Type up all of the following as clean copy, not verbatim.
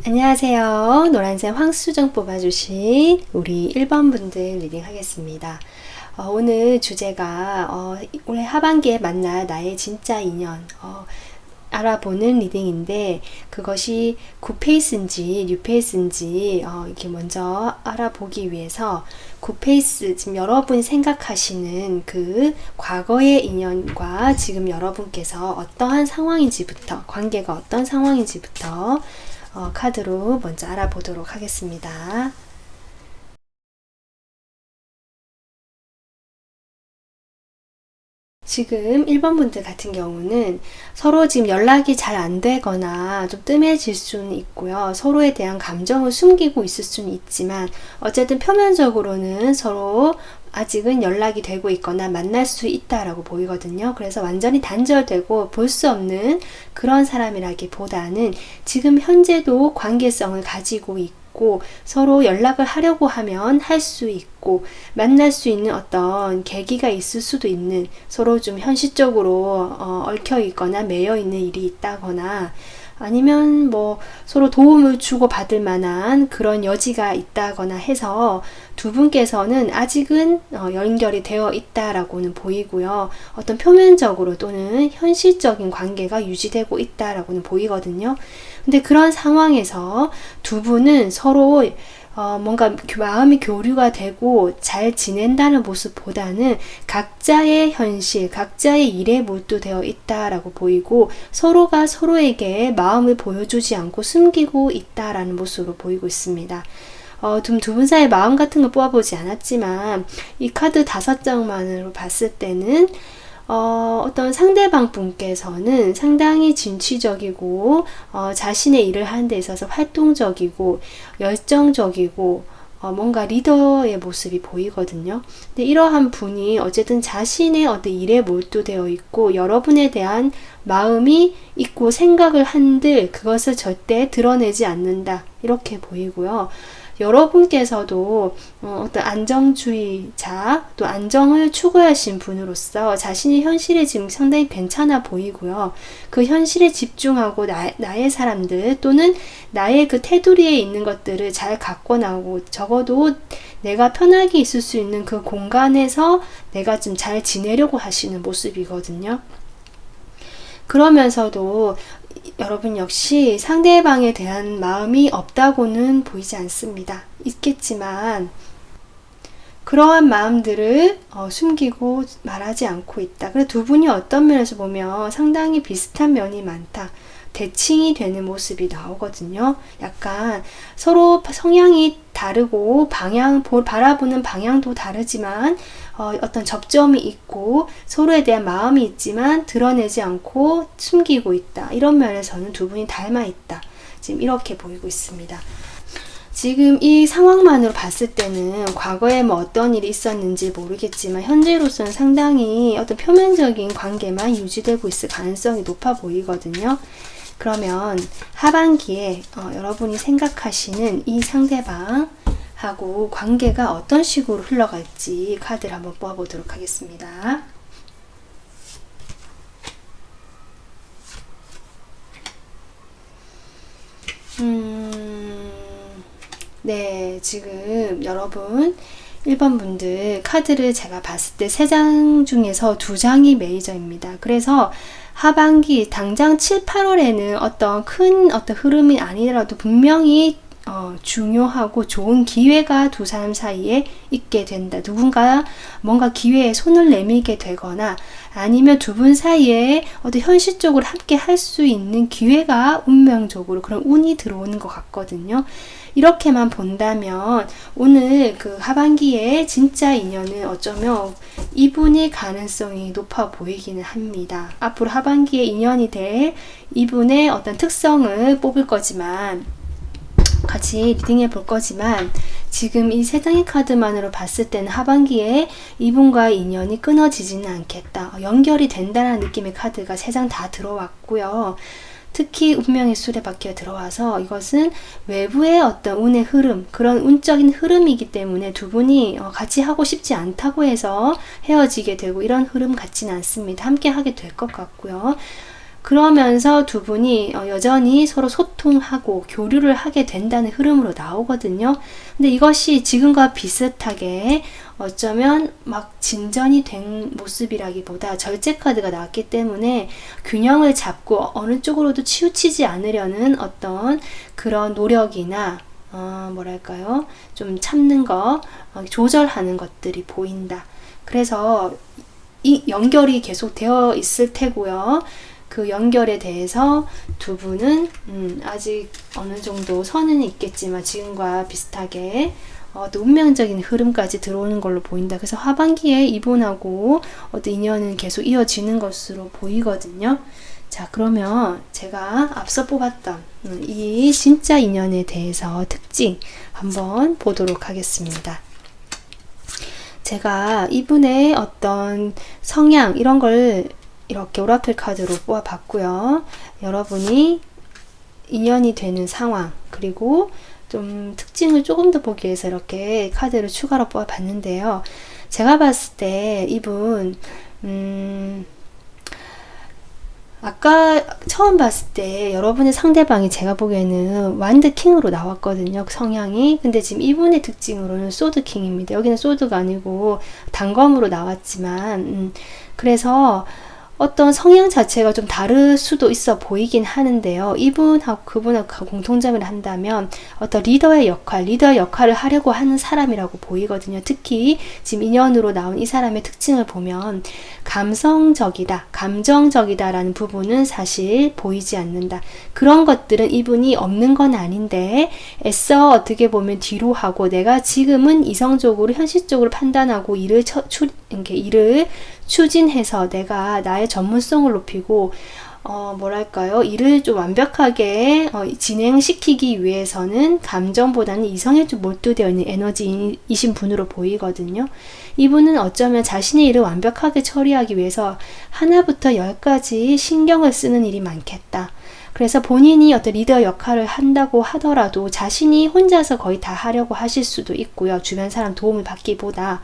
안녕하세요. 노란색 황수정 뽑아주신 우리 1번 분들 리딩 하겠습니다. 오늘 주제가 올해 하반기에 만날 나의 진짜 인연 알아보는 리딩인데, 그것이 굿페이스인지 뉴페이스인지 이렇게 먼저 알아보기 위해서 굿페이스, 지금 여러분이 생각하시는 그 과거의 인연과 지금 여러분께서 어떠한 상황인지부터, 관계가 어떤 상황인지부터 카드로 먼저 알아보도록 하겠습니다. 지금 1번 분들 같은 경우는 서로 지금 연락이 잘 안 되거나 좀 뜸해질 수는 있고요. 서로에 대한 감정을 숨기고 있을 수는 있지만, 어쨌든 표면적으로는 서로 아직은 연락이 되고 있거나 만날 수 있다라고 보이거든요. 그래서 완전히 단절되고 볼 수 없는 그런 사람이라기보다는 지금 현재도 관계성을 가지고 있고, 서로 연락을 하려고 하면 할 수 있고, 만날 수 있는 어떤 계기가 있을 수도 있는, 서로 좀 현실적으로 얽혀 있거나 매여 있는 일이 있다거나, 아니면 뭐 서로 도움을 주고 받을 만한 그런 여지가 있다거나 해서 두 분께서는 아직은 연결이 되어 있다라고는 보이고요. 어떤 표면적으로 또는 현실적인 관계가 유지되고 있다라고는 보이거든요. 근데 그런 상황에서 두 분은 서로 뭔가 마음이 교류가 되고 잘 지낸다는 모습보다는 각자의 현실, 각자의 일에 몰두되어 있다라고 보이고, 서로가 서로에게 마음을 보여주지 않고 숨기고 있다라는 모습으로 보이고 있습니다. 두 분 사이의 마음 같은 거 뽑아보지 않았지만, 이 카드 5장만으로 봤을 때는 어떤 상대방 분께서는 상당히 진취적이고 자신의 일을 하는 데 있어서 활동적이고 열정적이고 뭔가 리더의 모습이 보이거든요. 근데 이러한 분이 어쨌든 자신의 어떤 일에 몰두되어 있고 여러분에 대한 마음이 있고 생각을 한들 그것을 절대 드러내지 않는다, 이렇게 보이고요. 여러분께서도 어떤 안정주의자, 또 안정을 추구하신 분으로서 자신의 현실에 지금 상당히 괜찮아 보이고요. 그 현실에 집중하고 나의 사람들 또는 나의 그 테두리에 있는 것들을 잘 갖고 나오고, 적어도 내가 편하게 있을 수 있는 그 공간에서 내가 좀 잘 지내려고 하시는 모습이거든요. 그러면서도 여러분 역시 상대방에 대한 마음이 없다고는 보이지 않습니다. 있겠지만 그러한 마음들을 숨기고 말하지 않고 있다. 그래서 두 분이 어떤 면에서 보면 상당히 비슷한 면이 많다, 대칭이 되는 모습이 나오거든요. 약간 서로 성향이 다르고 바라보는 방향도 다르지만 어떤 접점이 있고 서로에 대한 마음이 있지만 드러내지 않고 숨기고 있다. 이런 면에서는 두 분이 닮아 있다, 지금 이렇게 보이고 있습니다. 지금 이 상황만으로 봤을 때는 과거에 뭐 어떤 일이 있었는지 모르겠지만 현재로서는 상당히 어떤 표면적인 관계만 유지되고 있을 가능성이 높아 보이거든요. 그러면 하반기에 여러분이 생각하시는 이 상대방하고 관계가 어떤 식으로 흘러갈지 카드를 한번 뽑아보도록 하겠습니다. 네, 지금 여러분 1번 분들 카드를 제가 봤을 때 3장 중에서 2장이 메이저입니다. 그래서 하반기 당장 7, 8월에는 어떤 큰 흐름이 아니더라도 분명히 중요하고 좋은 기회가 두 사람 사이에 있게 된다. 누군가 뭔가 기회에 손을 내밀게 되거나 아니면 두 분 사이에 어떤 현실적으로 함께 할 수 있는 기회가 운명적으로 그런 운이 들어오는 것 같거든요. 이렇게만 본다면 오늘 그 하반기에 진짜 인연은 어쩌면 이분의 가능성이 높아 보이기는 합니다. 앞으로 하반기에 인연이 될 이분의 어떤 특성을 뽑을 거지만 같이 리딩해 볼 거지만 지금 이 3장의 카드만으로 봤을 때는 하반기에 이분과의 인연이 끊어지지는 않겠다. 연결이 된다는 느낌의 카드가 3장 다 들어왔고요. 특히 운명의 수레바퀴가 들어와서 이것은 외부의 어떤 운의 흐름, 그런 운적인 흐름이기 때문에 두 분이 같이 하고 싶지 않다고 해서 헤어지게 되고 이런 흐름 같지는 않습니다. 함께 하게 될 것 같고요. 그러면서 두 분이 여전히 서로 소통하고 교류를 하게 된다는 흐름으로 나오거든요. 근데 이것이 지금과 비슷하게 어쩌면 막 진전이 된 모습이라기보다 절제 카드가 나왔기 때문에 균형을 잡고 어느 쪽으로도 치우치지 않으려는 어떤 그런 노력이나 뭐랄까요? 좀 참는 거, 조절하는 것들이 보인다. 그래서 이 연결이 계속 되어 있을 테고요. 그 연결에 대해서 두 분은 아직 어느 정도 선은 있겠지만 지금과 비슷하게 또 운명적인 흐름까지 들어오는 걸로 보인다. 그래서 하반기에 이분하고 어떤 인연은 계속 이어지는 것으로 보이거든요. 자, 그러면 제가 앞서 뽑았던 이 진짜 인연에 대해서 특징 한번 보도록 하겠습니다. 제가 이분의 어떤 성향 이런 걸 이렇게 오라클 카드로 뽑아봤고요. 여러분이 인연이 되는 상황 그리고 좀 특징을 조금 더 보기 위해서 이렇게 카드를 추가로 뽑아봤는데요. 제가 봤을 때 이분 아까 처음 봤을 때 여러분의 상대방이 제가 보기에는 완드 킹으로 나왔거든요. 성향이. 근데 지금 이분의 특징으로는 소드 킹입니다. 여기는 소드가 아니고 단검으로 나왔지만 그래서 어떤 성향 자체가 좀 다를 수도 있어 보이긴 하는데요. 이분하고 그분하고 공통점을 한다면 어떤 리더의 역할을 하려고 하는 사람이라고 보이거든요. 특히 지금 인연으로 나온 이 사람의 특징을 보면 감정적이다라는 부분은 사실 보이지 않는다. 그런 것들은 이분이 없는 건 아닌데 애써 어떻게 보면 뒤로 하고 내가 지금은 이성적으로 현실적으로 판단하고 일을 추진해서 내가 나의 전문성을 높이고 뭐랄까요, 일을 좀 완벽하게 진행시키기 위해서는 감정보다는 이성에 좀 몰두되어 있는 에너지이신 분으로 보이거든요. 이분은 어쩌면 자신의 일을 완벽하게 처리하기 위해서 하나부터 열까지 신경을 쓰는 일이 많겠다. 그래서 본인이 어떤 리더 역할을 한다고 하더라도 자신이 혼자서 거의 다 하려고 하실 수도 있고요. 주변 사람 도움을 받기보다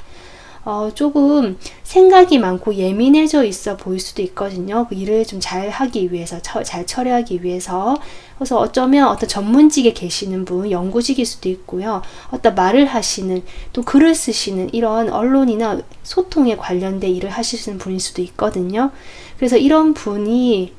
조금 생각이 많고 예민해져 있어 보일 수도 있거든요. 그 일을 좀 잘 하기 위해서, 잘 처리하기 위해서. 그래서 어쩌면 어떤 전문직에 계시는 분, 연구직일 수도 있고요. 어떤 말을 하시는, 또 글을 쓰시는 이런 언론이나 소통에 관련된 일을 하시는 분일 수도 있거든요. 그래서 이런 분이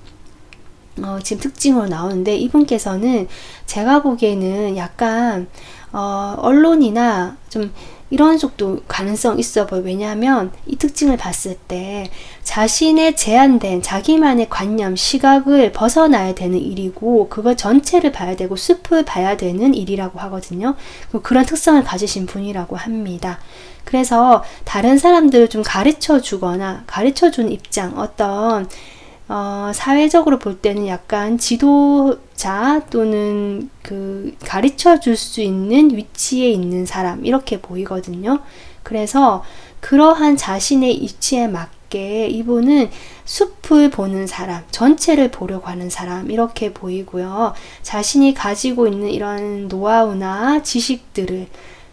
지금 특징으로 나오는데 이분께서는 제가 보기에는 약간 언론이나 좀 이런 쪽도 가능성 있어 보여요. 왜냐하면 이 특징을 봤을 때 자신의 제한된 자기만의 관념, 시각을 벗어나야 되는 일이고 그걸 전체를 봐야 되고 숲을 봐야 되는 일이라고 하거든요. 그런 특성을 가지신 분이라고 합니다. 그래서 다른 사람들을 좀 가르쳐 주거나 가르쳐 주는 입장, 어떤 사회적으로 볼 때는 약간 자 또는 그 가르쳐 줄 수 있는 위치에 있는 사람 이렇게 보이거든요. 그래서 그러한 자신의 위치에 맞게 이분은 숲을 보는 사람, 전체를 보려고 하는 사람 이렇게 보이고요. 자신이 가지고 있는 이런 노하우나 지식들을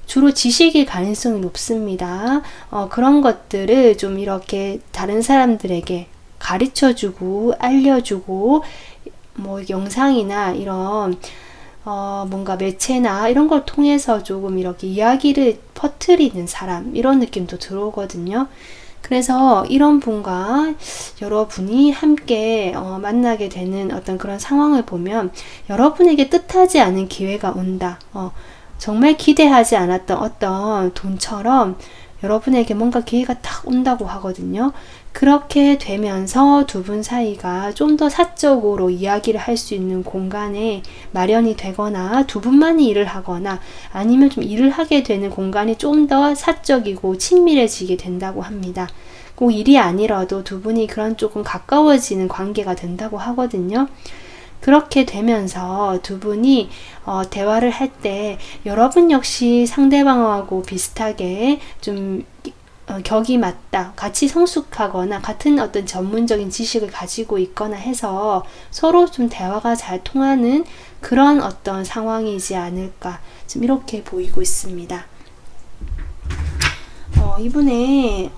주로 지식일 가능성이 높습니다. 그런 것들을 좀 이렇게 다른 사람들에게 가르쳐주고 알려주고 뭐 영상이나 이런 뭔가 매체나 이런 걸 통해서 조금 이렇게 이야기를 퍼뜨리는 사람 이런 느낌도 들어오거든요. 그래서 이런 분과 여러분이 함께 만나게 되는 어떤 그런 상황을 보면 여러분에게 뜻하지 않은 기회가 온다. 정말 기대하지 않았던 어떤 돈처럼 여러분에게 뭔가 기회가 딱 온다고 하거든요. 그렇게 되면서 두 분 사이가 좀 더 사적으로 이야기를 할 수 있는 공간에 마련이 되거나 두 분만이 일을 하거나 아니면 좀 일을 하게 되는 공간이 좀 더 사적이고 친밀해지게 된다고 합니다. 꼭 일이 아니라도 두 분이 그런 조금 가까워지는 관계가 된다고 하거든요. 그렇게 되면서 두 분이 대화를 할 때 여러분 역시 상대방하고 비슷하게 좀 격이 맞다, 같이 성숙하거나 같은 어떤 전문적인 지식을 가지고 있거나 해서 서로 좀 대화가 잘 통하는 그런 어떤 상황이지 않을까 좀 이렇게 보이고 있습니다. 이분의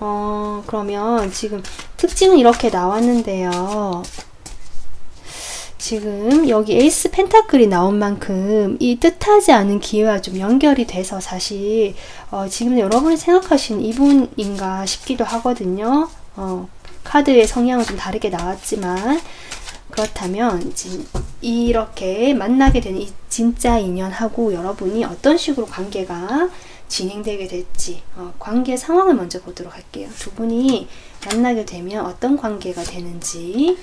그러면 지금 특징은 이렇게 나왔는데요. 지금 여기 에이스 펜타클이 나온 만큼 이 뜻하지 않은 기회와 좀 연결이 돼서 사실 지금 여러분이 생각하시는 이분인가 싶기도 하거든요. 카드의 성향은 좀 다르게 나왔지만 그렇다면 지금 이렇게 만나게 되는 이 진짜 인연하고 여러분이 어떤 식으로 관계가 진행되게 될지 관계 상황을 먼저 보도록 할게요. 두 분이 만나게 되면 어떤 관계가 되는지.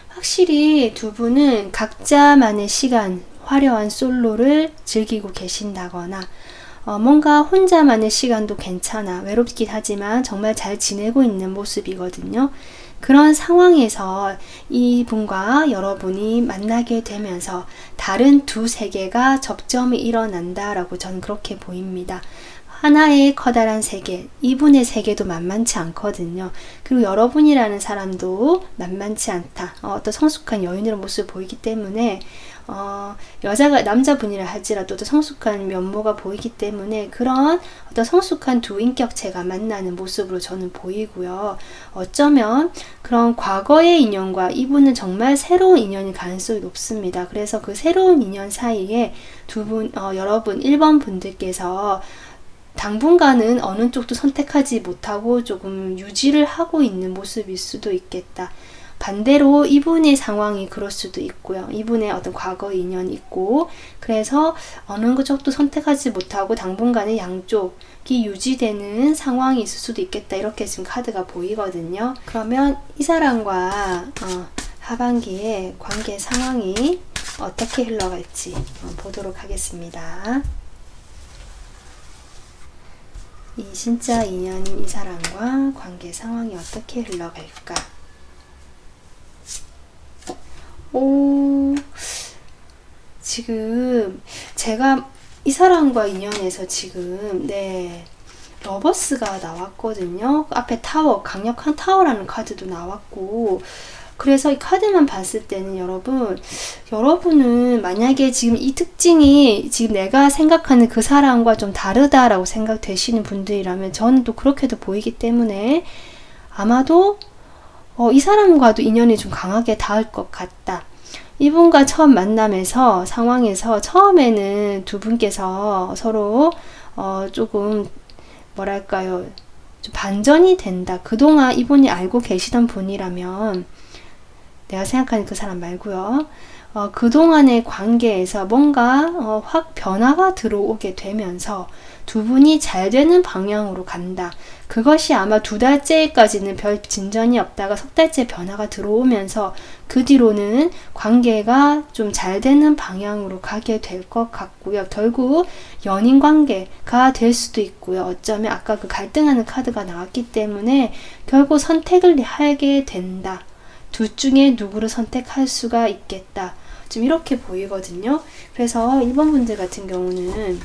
확실히 두 분은 각자만의 시간, 화려한 솔로를 즐기고 계신다거나 뭔가 혼자만의 시간도 괜찮아 외롭긴 하지만 정말 잘 지내고 있는 모습이거든요. 그런 상황에서 이분과 여러분이 만나게 되면서 다른 두 세계가 접점이 일어난다라고 저는 그렇게 보입니다. 하나의 커다란 세계, 이분의 세계도 만만치 않거든요. 그리고 여러분이라는 사람도 만만치 않다. 어떤 성숙한 여인의 모습을 보이기 때문에 남자분이라 할지라도 또 성숙한 면모가 보이기 때문에 그런 어떤 성숙한 두 인격체가 만나는 모습으로 저는 보이고요. 어쩌면 그런 과거의 인연과 이분은 정말 새로운 인연일 가능성이 높습니다. 그래서 그 새로운 인연 사이에 여러분 1번 분들께서 당분간은 어느 쪽도 선택하지 못하고 조금 유지를 하고 있는 모습일 수도 있겠다. 반대로 이분의 상황이 그럴 수도 있고요. 이분의 어떤 과거 인연이 있고 그래서 어느 쪽도 선택하지 못하고 당분간은 양쪽이 유지되는 상황이 있을 수도 있겠다. 이렇게 지금 카드가 보이거든요. 그러면 이 사람과 하반기에 관계 상황이 어떻게 흘러갈지 보도록 하겠습니다. 이 진짜 인연인 이 사람과 관계 상황이 어떻게 흘러갈까? 지금 제가 이 사람과 인연에서 지금 러버스가 나왔거든요. 앞에 타워, 강력한 타워라는 카드도 나왔고 그래서 이 카드만 봤을 때는 여러분은 만약에 지금 이 특징이 지금 내가 생각하는 그 사람과 좀 다르다라고 생각되시는 분들이라면 저는 또 그렇게도 보이기 때문에 아마도 이 사람과도 인연이 좀 강하게 닿을 것 같다. 이분과 처음 만남에서 상황에서 처음에는 두 분께서 서로 조금 뭐랄까요, 좀 반전이 된다. 그동안 이분이 알고 계시던 분이라면 내가 생각하는 그 사람 말고요. 그동안의 관계에서 뭔가 확 변화가 들어오게 되면서 두 분이 잘 되는 방향으로 간다. 그것이 아마 2달째까지는 별 진전이 없다가 3달째 변화가 들어오면서 그 뒤로는 관계가 좀 잘 되는 방향으로 가게 될 것 같고요. 결국 연인 관계가 될 수도 있고요. 어쩌면 아까 그 갈등하는 카드가 나왔기 때문에 결국 선택을 하게 된다. 둘 중에 누구를 선택할 수가 있겠다. 지금 이렇게 보이거든요. 그래서 1번 분들 같은 경우는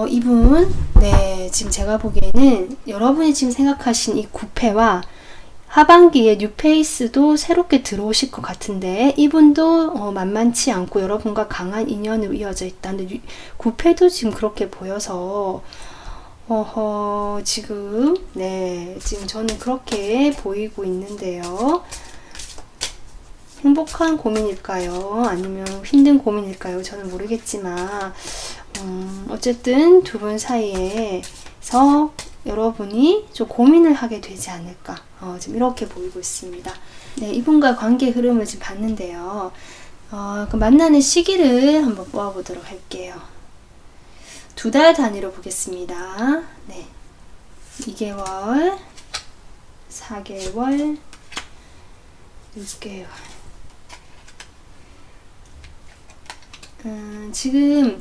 이분, 네, 지금 제가 보기에는 여러분이 지금 생각하신 이 9패와 하반기에 뉴페이스도 새롭게 들어오실 것 같은데 이분도 만만치 않고 여러분과 강한 인연으로 이어져 있다. 근데 9패도 지금 그렇게 보여서 지금 지금 저는 그렇게 보이고 있는데요. 행복한 고민일까요? 아니면 힘든 고민일까요? 저는 모르겠지만 어쨌든 두 분 사이에서 여러분이 좀 고민을 하게 되지 않을까 지금 이렇게 보이고 있습니다. 네, 이분과 관계 흐름을 지금 봤는데요. 그 만나는 시기를 한번 뽑아보도록 할게요. 2달 단위로 보겠습니다. 네, 2개월, 4개월, 6개월. 지금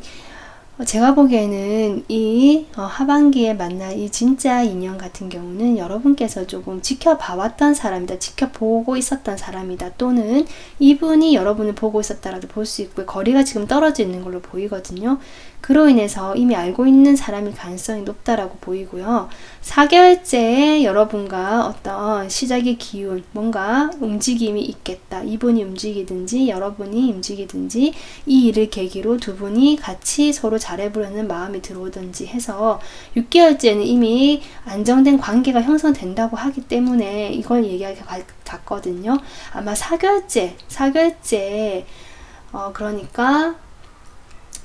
제가 보기에는 이 하반기에 만날 이 진짜 인연 같은 경우는 여러분께서 조금 지켜봐왔던 사람이다. 지켜보고 있었던 사람이다. 또는 이분이 여러분을 보고 있었다라도 볼 수 있고 거리가 지금 떨어져 있는 걸로 보이거든요. 그로 인해서 이미 알고 있는 사람일 가능성이 높다라고 보이고요. 4개월째 여러분과 어떤 시작의 기운, 뭔가 움직임이 있겠다. 이분이 움직이든지 여러분이 움직이든지 이 일을 계기로 두 분이 같이 서로 잘해보려는 마음이 들어오든지 해서 6개월째는 이미 안정된 관계가 형성된다고 하기 때문에 이걸 얘기하기 같거든요. 아마 4개월째 그러니까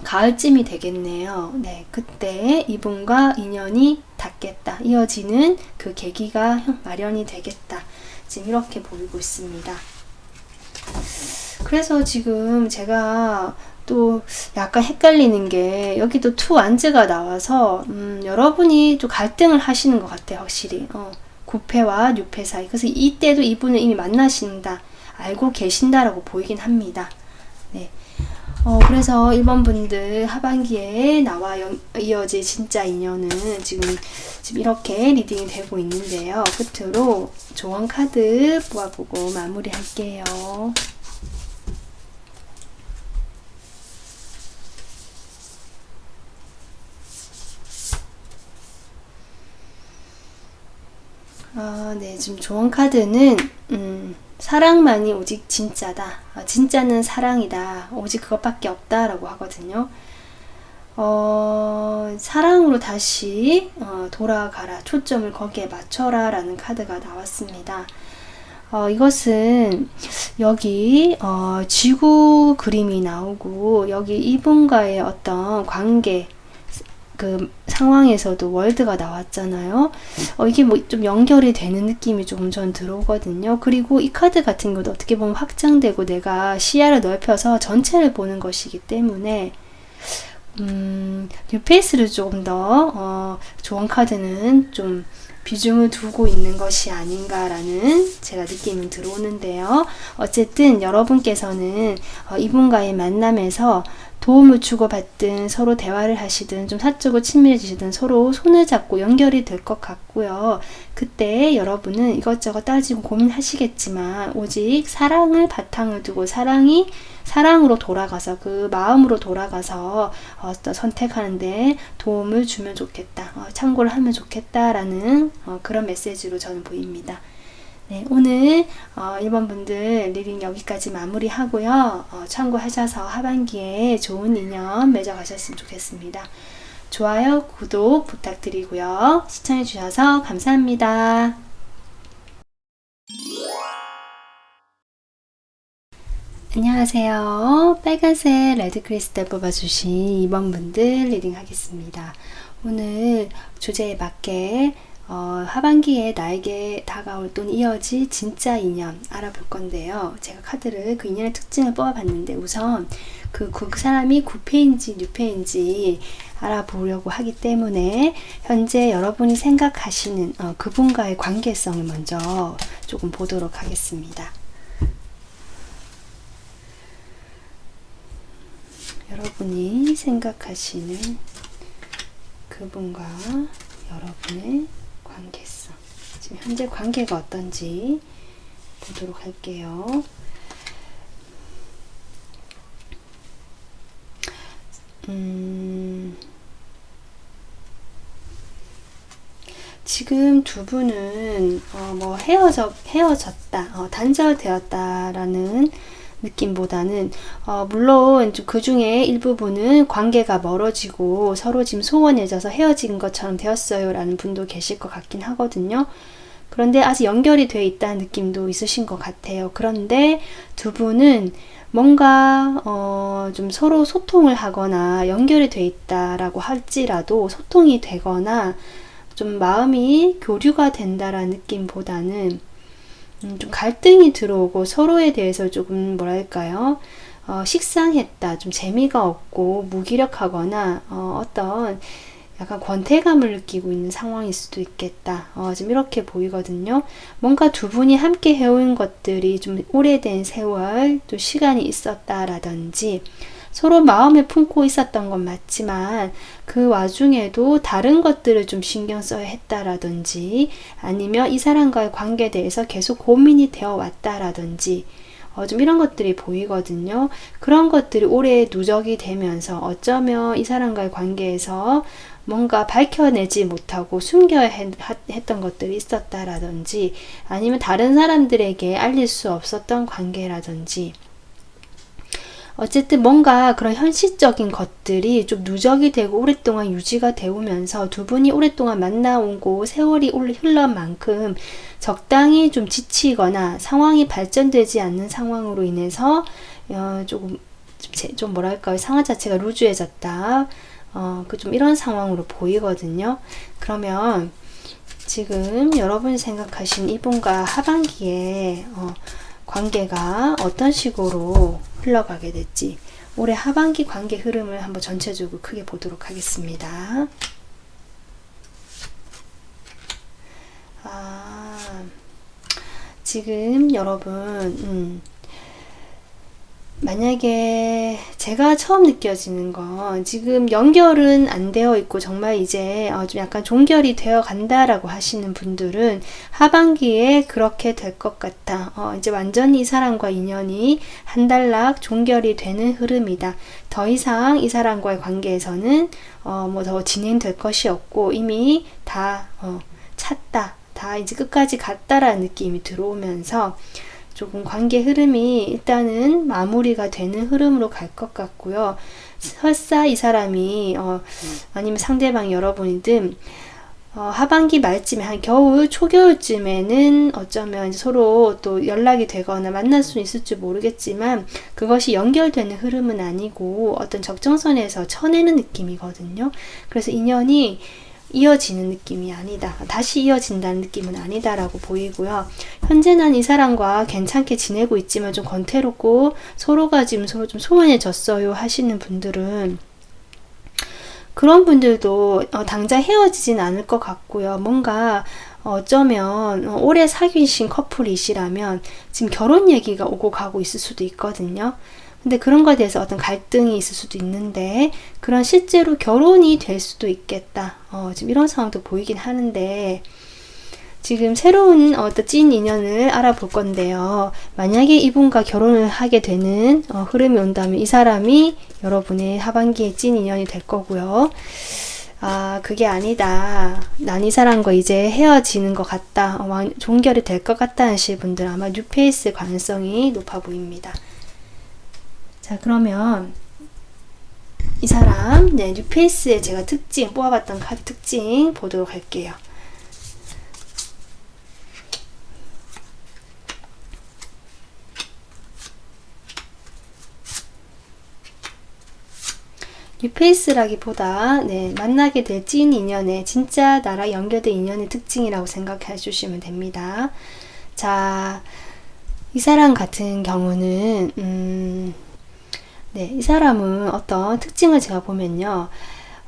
가을쯤이 되겠네요. 네, 그때 이분과 인연이 닿겠다. 이어지는 그 계기가 마련이 되겠다. 지금 이렇게 보이고 있습니다. 그래서 지금 제가 또 약간 헷갈리는 게 여기도 투 완즈가 나와서 여러분이 좀 갈등을 하시는 것 같아요. 확실히 9패와 6패 사이. 그래서 이때도 이분을 이미 만나신다. 알고 계신다라고 보이긴 합니다. 네. 그래서 1번 분들 하반기에 나와 이어질 진짜 인연은 지금 이렇게 리딩이 되고 있는데요. 끝으로 조언 카드 뽑아보고 마무리 할게요. 네, 지금 조언 카드는 사랑만이 오직 진짜다. 진짜는 사랑이다. 오직 그것밖에 없다라고 하거든요. 사랑으로 다시 돌아가라. 초점을 거기에 맞춰라 라는 카드가 나왔습니다. 이것은 여기 지구 그림이 나오고 여기 이분과의 어떤 관계 그 상황에서도 월드가 나왔잖아요. 이게 뭐 좀 연결이 되는 느낌이 조금 전 들어오거든요. 그리고 이 카드 같은 것도 어떻게 보면 확장되고 내가 시야를 넓혀서 전체를 보는 것이기 때문에 뉴페이스를 조금 더 조언 카드는 좀 비중을 두고 있는 것이 아닌가라는 제가 느낌은 들어오는데요. 어쨌든 여러분께서는 이분과의 만남에서 도움을 주고받든 서로 대화를 하시든 좀 사적으로 친밀해지시든 서로 손을 잡고 연결이 될 것 같고요. 그때 여러분은 이것저것 따지고 고민하시겠지만 오직 사랑을 바탕을 두고 사랑으로 돌아가서 그 마음으로 돌아가서 선택하는데 도움을 주면 좋겠다. 참고를 하면 좋겠다라는 그런 메시지로 저는 보입니다. 네, 오늘 1번 분들 리딩 여기까지 마무리하고요. 참고하셔서 하반기에 좋은 인연 맺어가셨으면 좋겠습니다. 좋아요, 구독 부탁드리고요. 시청해주셔서 감사합니다. 안녕하세요. 빨간색 레드 크리스탈 뽑아주신 2번 분들 리딩 하겠습니다. 오늘 주제에 맞게 하반기에 나에게 다가올 또는 이어질 진짜 인연 알아볼 건데요. 제가 카드를 그 인연의 특징을 뽑아봤는데 우선 그 사람이 구패인지 뉴패인지 알아보려고 하기 때문에 현재 여러분이 생각하시는 그분과의 관계성을 먼저 조금 보도록 하겠습니다. 여러분이 생각하시는 그분과 여러분의 관계성, 지금 현재 관계가 어떤지 보도록 할게요. 지금 두 분은 뭐 헤어졌다, 단절되었다라는 느낌보다는 물론 좀 그 중에 일부분은 관계가 멀어지고 서로 지금 소원해져서 헤어진 것처럼 되었어요 라는 분도 계실 것 같긴 하거든요. 그런데 아직 연결이 돼 있다는 느낌도 있으신 것 같아요. 그런데 두 분은 뭔가 좀 서로 소통을 하거나 연결이 돼 있다라고 할지라도 소통이 되거나 좀 마음이 교류가 된다라는 느낌보다는 좀 갈등이 들어오고 서로에 대해서 조금 뭐랄까요, 식상했다, 좀 재미가 없고 무기력하거나 어떤 약간 권태감을 느끼고 있는 상황일 수도 있겠다. 지금 이렇게 보이거든요. 뭔가 두 분이 함께 해온 것들이 좀 오래된 세월, 또 시간이 있었다라든지 서로 마음에 품고 있었던 건 맞지만 그 와중에도 다른 것들을 좀 신경 써야 했다라든지 아니면 이 사람과의 관계에 대해서 계속 고민이 되어 왔다라든지 좀 이런 것들이 보이거든요. 그런 것들이 오래 누적이 되면서 어쩌면 이 사람과의 관계에서 뭔가 밝혀내지 못하고 숨겨야 했던 것들이 있었다라든지 아니면 다른 사람들에게 알릴 수 없었던 관계라든지 어쨌든 뭔가 그런 현실적인 것들이 좀 누적이 되고 오랫동안 유지가 되면서 두 분이 오랫동안 만나오고 세월이 흘러간 만큼 적당히 좀 지치거나 상황이 발전되지 않는 상황으로 인해서 좀 뭐랄까요, 상황 자체가 루즈해졌다. 좀 이런 상황으로 보이거든요. 그러면 지금 여러분이 생각하신 이분과 하반기에 관계가 어떤 식으로 흘러가게 될지 올해 하반기 관계 흐름을 한번 전체적으로 크게 보도록 하겠습니다. 지금 여러분 만약에 제가 처음 느껴지는 건 지금 연결은 안 되어 있고 정말 이제 좀 약간 종결이 되어 간다라고 하시는 분들은 하반기에 그렇게 될 것 같다. 이제 완전히 이 사람과 인연이 한단락 종결이 되는 흐름이다. 더 이상 이 사람과의 관계에서는 뭐 더 진행될 것이 없고 이미 다 찼다. 다 이제 끝까지 갔다라는 느낌이 들어오면서 조금 관계 흐름이 일단은 마무리가 되는 흐름으로 갈 것 같고요. 설사 이 사람이 아니면 상대방 여러분이든 하반기 말쯤에 한 겨울 초겨울쯤에는 어쩌면 서로 또 연락이 되거나 만날 수 있을지 모르겠지만 그것이 연결되는 흐름은 아니고 어떤 적정선에서 쳐내는 느낌이거든요. 그래서 인연이 이어지는 느낌이 아니다. 다시 이어진다는 느낌은 아니다라고 보이고요. 현재 난 이 사람과 괜찮게 지내고 있지만 좀 권태롭고 서로가 지금 서로 좀 소원해졌어요 하시는 분들은 그런 분들도 당장 헤어지진 않을 것 같고요. 뭔가 어쩌면 오래 사귀신 커플이시라면 지금 결혼 얘기가 오고 가고 있을 수도 있거든요. 근데 그런 거에 대해서 어떤 갈등이 있을 수도 있는데 그런 실제로 결혼이 될 수도 있겠다. 지금 이런 상황도 보이긴 하는데 지금 새로운 어떤 찐 인연을 알아볼 건데요. 만약에 이분과 결혼을 하게 되는 흐름이 온다면 이 사람이 여러분의 하반기에 찐 인연이 될 거고요. 그게 아니다. 난 이 사람과 이제 헤어지는 것 같다. 종결이 될 것 같다 하실 분들 아마 뉴페이스 가능성이 높아 보입니다. 자, 그러면 이 사람 뉴페이스의 제가 특징 뽑아봤던 카드 특징 보도록 할게요. 뉴페이스라기보다 만나게 될 찐 인연의 진짜 나랑 연결된 인연의 특징이라고 생각해 주시면 됩니다. 자, 이 사람 같은 경우는 이 사람은 어떤 특징을 제가 보면요,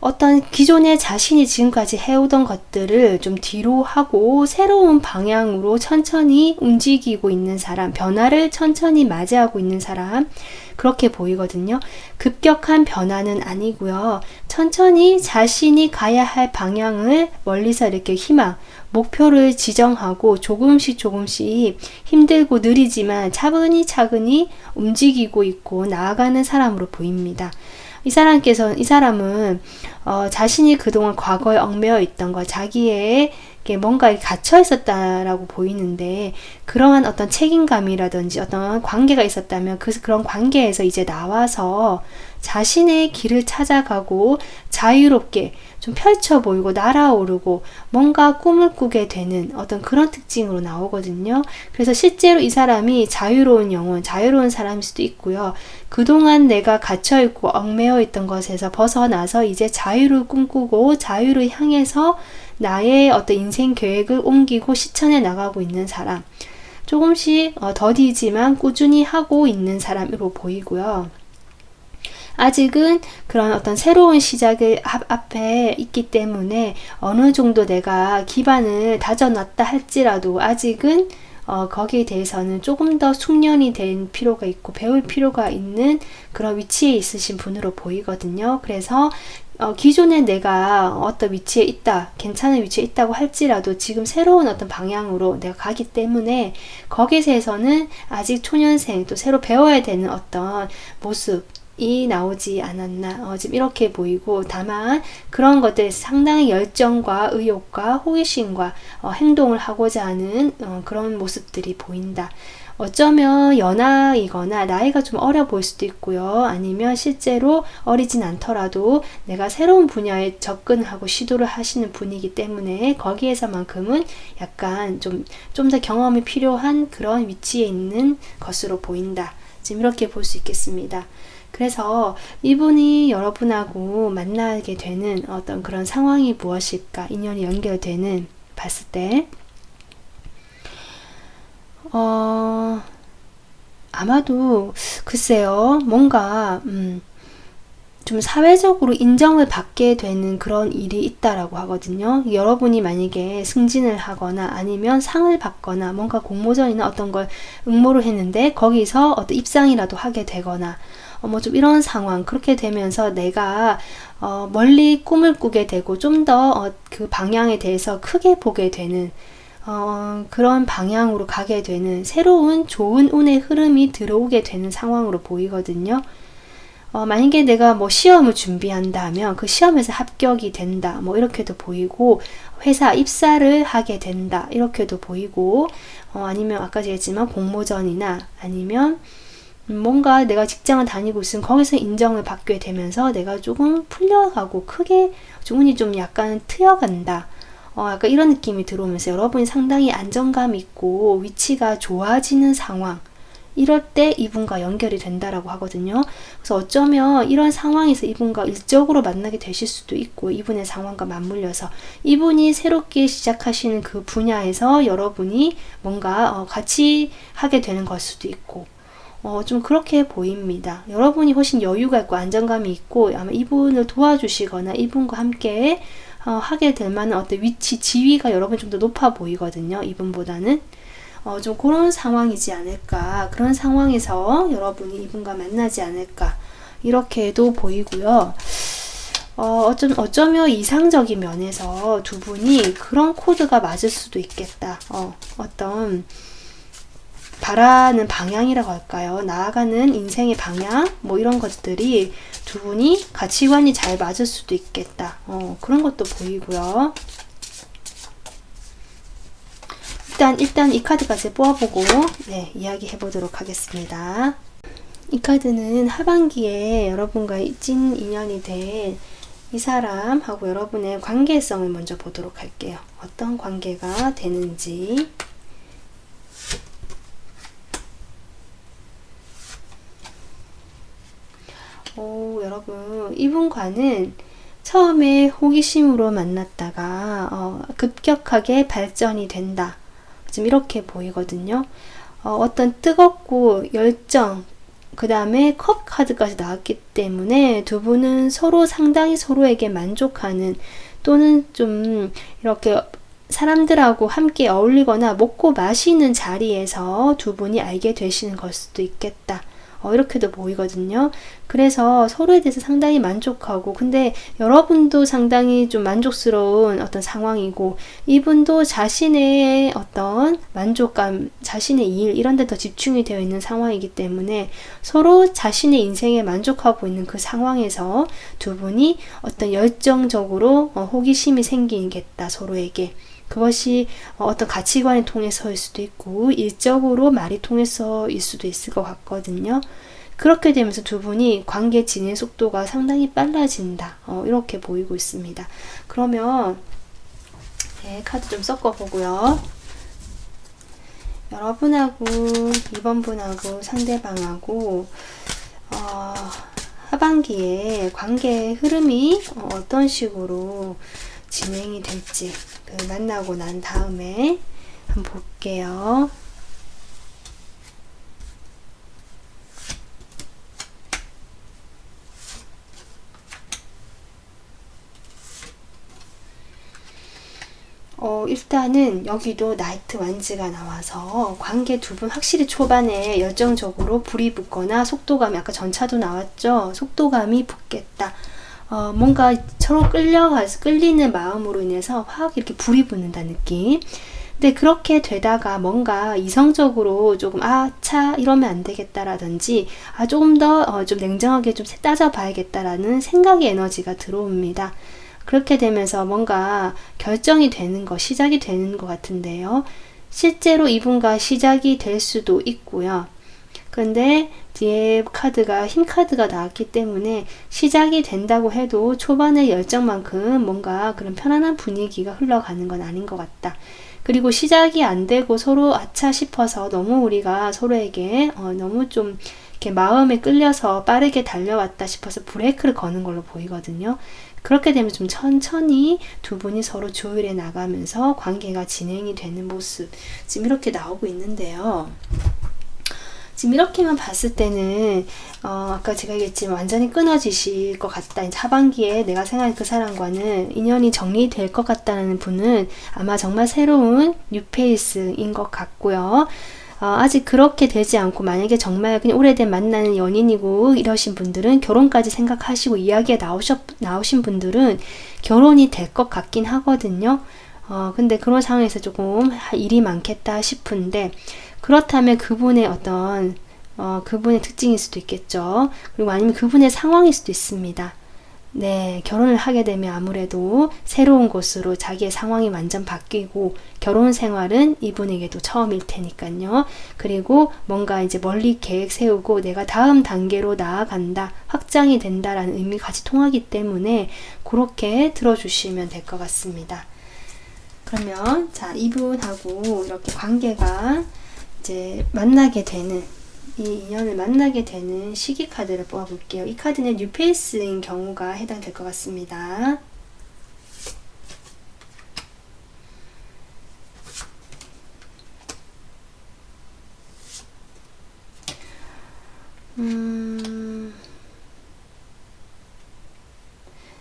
어떤 기존에 자신이 지금까지 해오던 것들을 좀 뒤로 하고 새로운 방향으로 천천히 움직이고 있는 사람, 변화를 천천히 맞이하고 있는 사람, 그렇게 보이거든요. 급격한 변화는 아니고요. 천천히 자신이 가야 할 방향을 멀리서 이렇게 희망, 목표를 지정하고 조금씩 힘들고 느리지만 차근히 움직이고 있고 나아가는 사람으로 보입니다. 이 사람은 자신이 그동안 과거에 얽매여 있던 것, 자기에게 뭔가 갇혀 있었다라고 보이는데, 그러한 어떤 책임감이라든지 어떤 관계가 있었다면 그런 관계에서 이제 나와서 자신의 길을 찾아가고 자유롭게 좀 펼쳐 보이고 날아오르고 뭔가 꿈을 꾸게 되는 어떤 그런 특징으로 나오거든요. 그래서 실제로 이 사람이 자유로운 영혼, 자유로운 사람일 수도 있고요. 그동안 내가 갇혀있고 얽매여 있던 것에서 벗어나서 이제 자유를 꿈꾸고 자유를 향해서 나의 어떤 인생 계획을 옮기고 실천해 나가고 있는 사람, 조금씩 더디지만 꾸준히 하고 있는 사람으로 보이고요. 아직은 그런 어떤 새로운 시작을 앞에 있기 때문에 어느 정도 내가 기반을 다져놨다 할지라도 아직은 거기에 대해서는 조금 더 숙련이 된 필요가 있고 배울 필요가 있는 그런 위치에 있으신 분으로 보이거든요. 그래서 기존에 내가 어떤 위치에 있다, 괜찮은 위치에 있다고 할지라도 지금 새로운 어떤 방향으로 내가 가기 때문에 거기에서는 아직 초년생, 또 새로 배워야 되는 어떤 모습이 나오지 않았나, 지금 이렇게 보이고, 다만 그런 것들에 상당히 열정과 의욕과 호기심과 행동을 하고자 하는 그런 모습들이 보인다. 어쩌면 연하이거나 나이가 좀 어려 보일 수도 있고요. 아니면 실제로 어리진 않더라도 내가 새로운 분야에 접근하고 시도를 하시는 분이기 때문에 거기에서만큼은 약간 좀 더 경험이 필요한 그런 위치에 있는 것으로 보인다. 지금 이렇게 볼 수 있겠습니다. 그래서 이분이 여러분하고 만나게 되는 어떤 그런 상황이 무엇일까? 인연이 연결되는 봤을 때 아마도 글쎄요, 뭔가 좀 사회적으로 인정을 받게 되는 그런 일이 있다라고 하거든요. 여러분이 만약에 승진을 하거나 아니면 상을 받거나 뭔가 공모전이나 어떤 걸 응모를 했는데 거기서 어떤 입상이라도 하게 되거나 뭐 좀 이런 상황, 그렇게 되면서 내가 멀리 꿈을 꾸게 되고 좀 더 그 방향에 대해서 크게 보게 되는 그런 방향으로 가게 되는 새로운 좋은 운의 흐름이 들어오게 되는 상황으로 보이거든요. 만약에 내가 뭐 시험을 준비한다 하면 그 시험에서 합격이 된다, 뭐 이렇게도 보이고, 회사 입사를 하게 된다, 이렇게도 보이고, 아니면 아까 얘기했지만 공모전이나 아니면 뭔가 내가 직장을 다니고 있으면 거기서 인정을 받게 되면서 내가 조금 풀려가고 크게 운이 좀 약간 트여간다. 약간 이런 느낌이 들어오면서 여러분이 상당히 안정감 있고 위치가 좋아지는 상황, 이럴 때 이분과 연결이 된다라고 하거든요. 그래서 어쩌면 이런 상황에서 이분과 일적으로 만나게 되실 수도 있고, 이분의 상황과 맞물려서 이분이 새롭게 시작하시는 그 분야에서 여러분이 뭔가 같이 하게 되는 걸 수도 있고, 좀 그렇게 보입니다. 여러분이 훨씬 여유가 있고 안정감이 있고 아마 이분을 도와주시거나 이분과 함께 하게 될 만한 어떤 위치, 지위가 여러분 좀 더 높아 보이거든요. 이분보다는. 좀 그런 상황이지 않을까. 그런 상황에서 여러분이 이분과 만나지 않을까. 이렇게도 보이고요. 어쩌면 이상적인 면에서 두 분이 그런 코드가 맞을 수도 있겠다. 어떤 바라는 방향이라고 할까요? 나아가는 인생의 방향, 뭐 이런 것들이 두 분이 가치관이 잘 맞을 수도 있겠다. 그런 것도 보이고요. 일단 이 카드까지 뽑아보고 이야기 해보도록 하겠습니다. 이 카드는 하반기에 여러분과 찐 인연이 된 이 사람하고 여러분의 관계성을 먼저 보도록 할게요. 어떤 관계가 되는지. 여러분, 이분과는 처음에 호기심으로 만났다가 급격하게 발전이 된다. 지금 이렇게 보이거든요. 어떤 뜨겁고 열정, 그 다음에 컵 카드까지 나왔기 때문에 두 분은 서로 상당히 서로에게 만족하는, 또는 좀 이렇게 사람들하고 함께 어울리거나 먹고 마시는 자리에서 두 분이 알게 되시는 걸 수도 있겠다. 이렇게도 보이거든요. 그래서 서로에 대해서 상당히 만족하고, 근데 여러분도 상당히 좀 만족스러운 어떤 상황이고, 이분도 자신의 어떤 만족감, 자신의 일, 이런 데 더 집중이 되어 있는 상황이기 때문에 서로 자신의 인생에 만족하고 있는 그 상황에서 두 분이 어떤 열정적으로 호기심이 생기겠다, 서로에게. 그것이 어떤 가치관을 통해서일 수도 있고 일적으로 말이 통해서일 수도 있을 것 같거든요. 그렇게 되면서 두 분이 관계 진행 속도가 상당히 빨라진다. 이렇게 보이고 있습니다. 그러면 카드 좀 섞어 보고요. 여러분하고 2번 분하고 상대방하고 하반기에 관계의 흐름이 어떤 식으로 진행이 될지 만나고 난 다음에 한번 볼게요. 일단은 여기도 나이트 완즈가 나와서 관계 두 분 확실히 초반에 열정적으로 불이 붙거나 속도감이, 아까 전차도 나왔죠? 속도감이 붙겠다. 뭔가 서로 끌리는 마음으로 인해서 확 이렇게 불이 붙는다는 느낌. 근데 그렇게 되다가 뭔가 이성적으로 조금 차 이러면 안 되겠다라든지 조금 더 좀 냉정하게 좀 따져봐야겠다라는 생각의 에너지가 들어옵니다. 그렇게 되면서 뭔가 결정이 되는 거, 시작이 되는 것 같은데요. 실제로 이분과 시작이 될 수도 있고요. 그런데 뒤에 카드가 힘 카드가 나왔기 때문에 시작이 된다고 해도 초반의 열정만큼 뭔가 그런 편안한 분위기가 흘러가는 건 아닌 것 같다. 그리고 시작이 안 되고 서로 아차 싶어서 너무 우리가 서로에게 너무 좀 이렇게 마음에 끌려서 빠르게 달려왔다 싶어서 브레이크를 거는 걸로 보이거든요. 그렇게 되면 좀 천천히 두 분이 서로 조율해 나가면서 관계가 진행이 되는 모습, 지금 이렇게 나오고 있는데요. 지금 이렇게만 봤을 때는 아까 제가 얘기했지만 완전히 끊어지실 것 같다. 이제 하반기에 내가 생각한 그 사람과는 인연이 정리될 것 같다는 분은 아마 정말 새로운 뉴페이스인 것 같고요. 아직 그렇게 되지 않고 만약에 정말 그냥 오래된 만나는 연인이고 이러신 분들은 결혼까지 생각하시고 이야기에 나오신 분들은 결혼이 될 것 같긴 하거든요. 근데 그런 상황에서 조금 일이 많겠다 싶은데, 그렇다면 그분의 어떤 그분의 특징일 수도 있겠죠. 그리고 아니면 그분의 상황일 수도 있습니다. 네, 결혼을 하게 되면 아무래도 새로운 곳으로 자기의 상황이 완전 바뀌고 결혼 생활은 이분에게도 처음일 테니까요. 그리고 뭔가 이제 멀리 계획 세우고 내가 다음 단계로 나아간다, 확장이 된다라는 의미가 같이 통하기 때문에 그렇게 들어주시면 될 것 같습니다. 그러면 자, 이분하고 이렇게 관계가 이제 만나게 되는, 이 인연을 만나게 되는 시기 카드를 뽑아볼게요. 이 카드는 뉴페이스인 경우가 해당될 것 같습니다.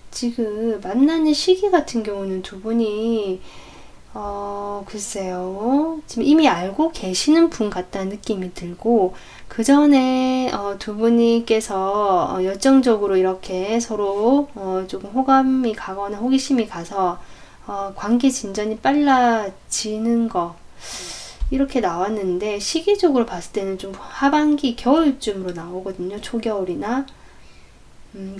지금 만나는 시기 같은 경우는 두 분이 글쎄요. 지금 이미 알고 계시는 분 같다는 느낌이 들고, 그 전에 두 분께서 열정적으로 이렇게 서로 조금 호감이 가거나 호기심이 가서 관계 진전이 빨라지는 거, 이렇게 나왔는데 시기적으로 봤을 때는 좀 하반기 겨울쯤으로 나오거든요. 초겨울이나.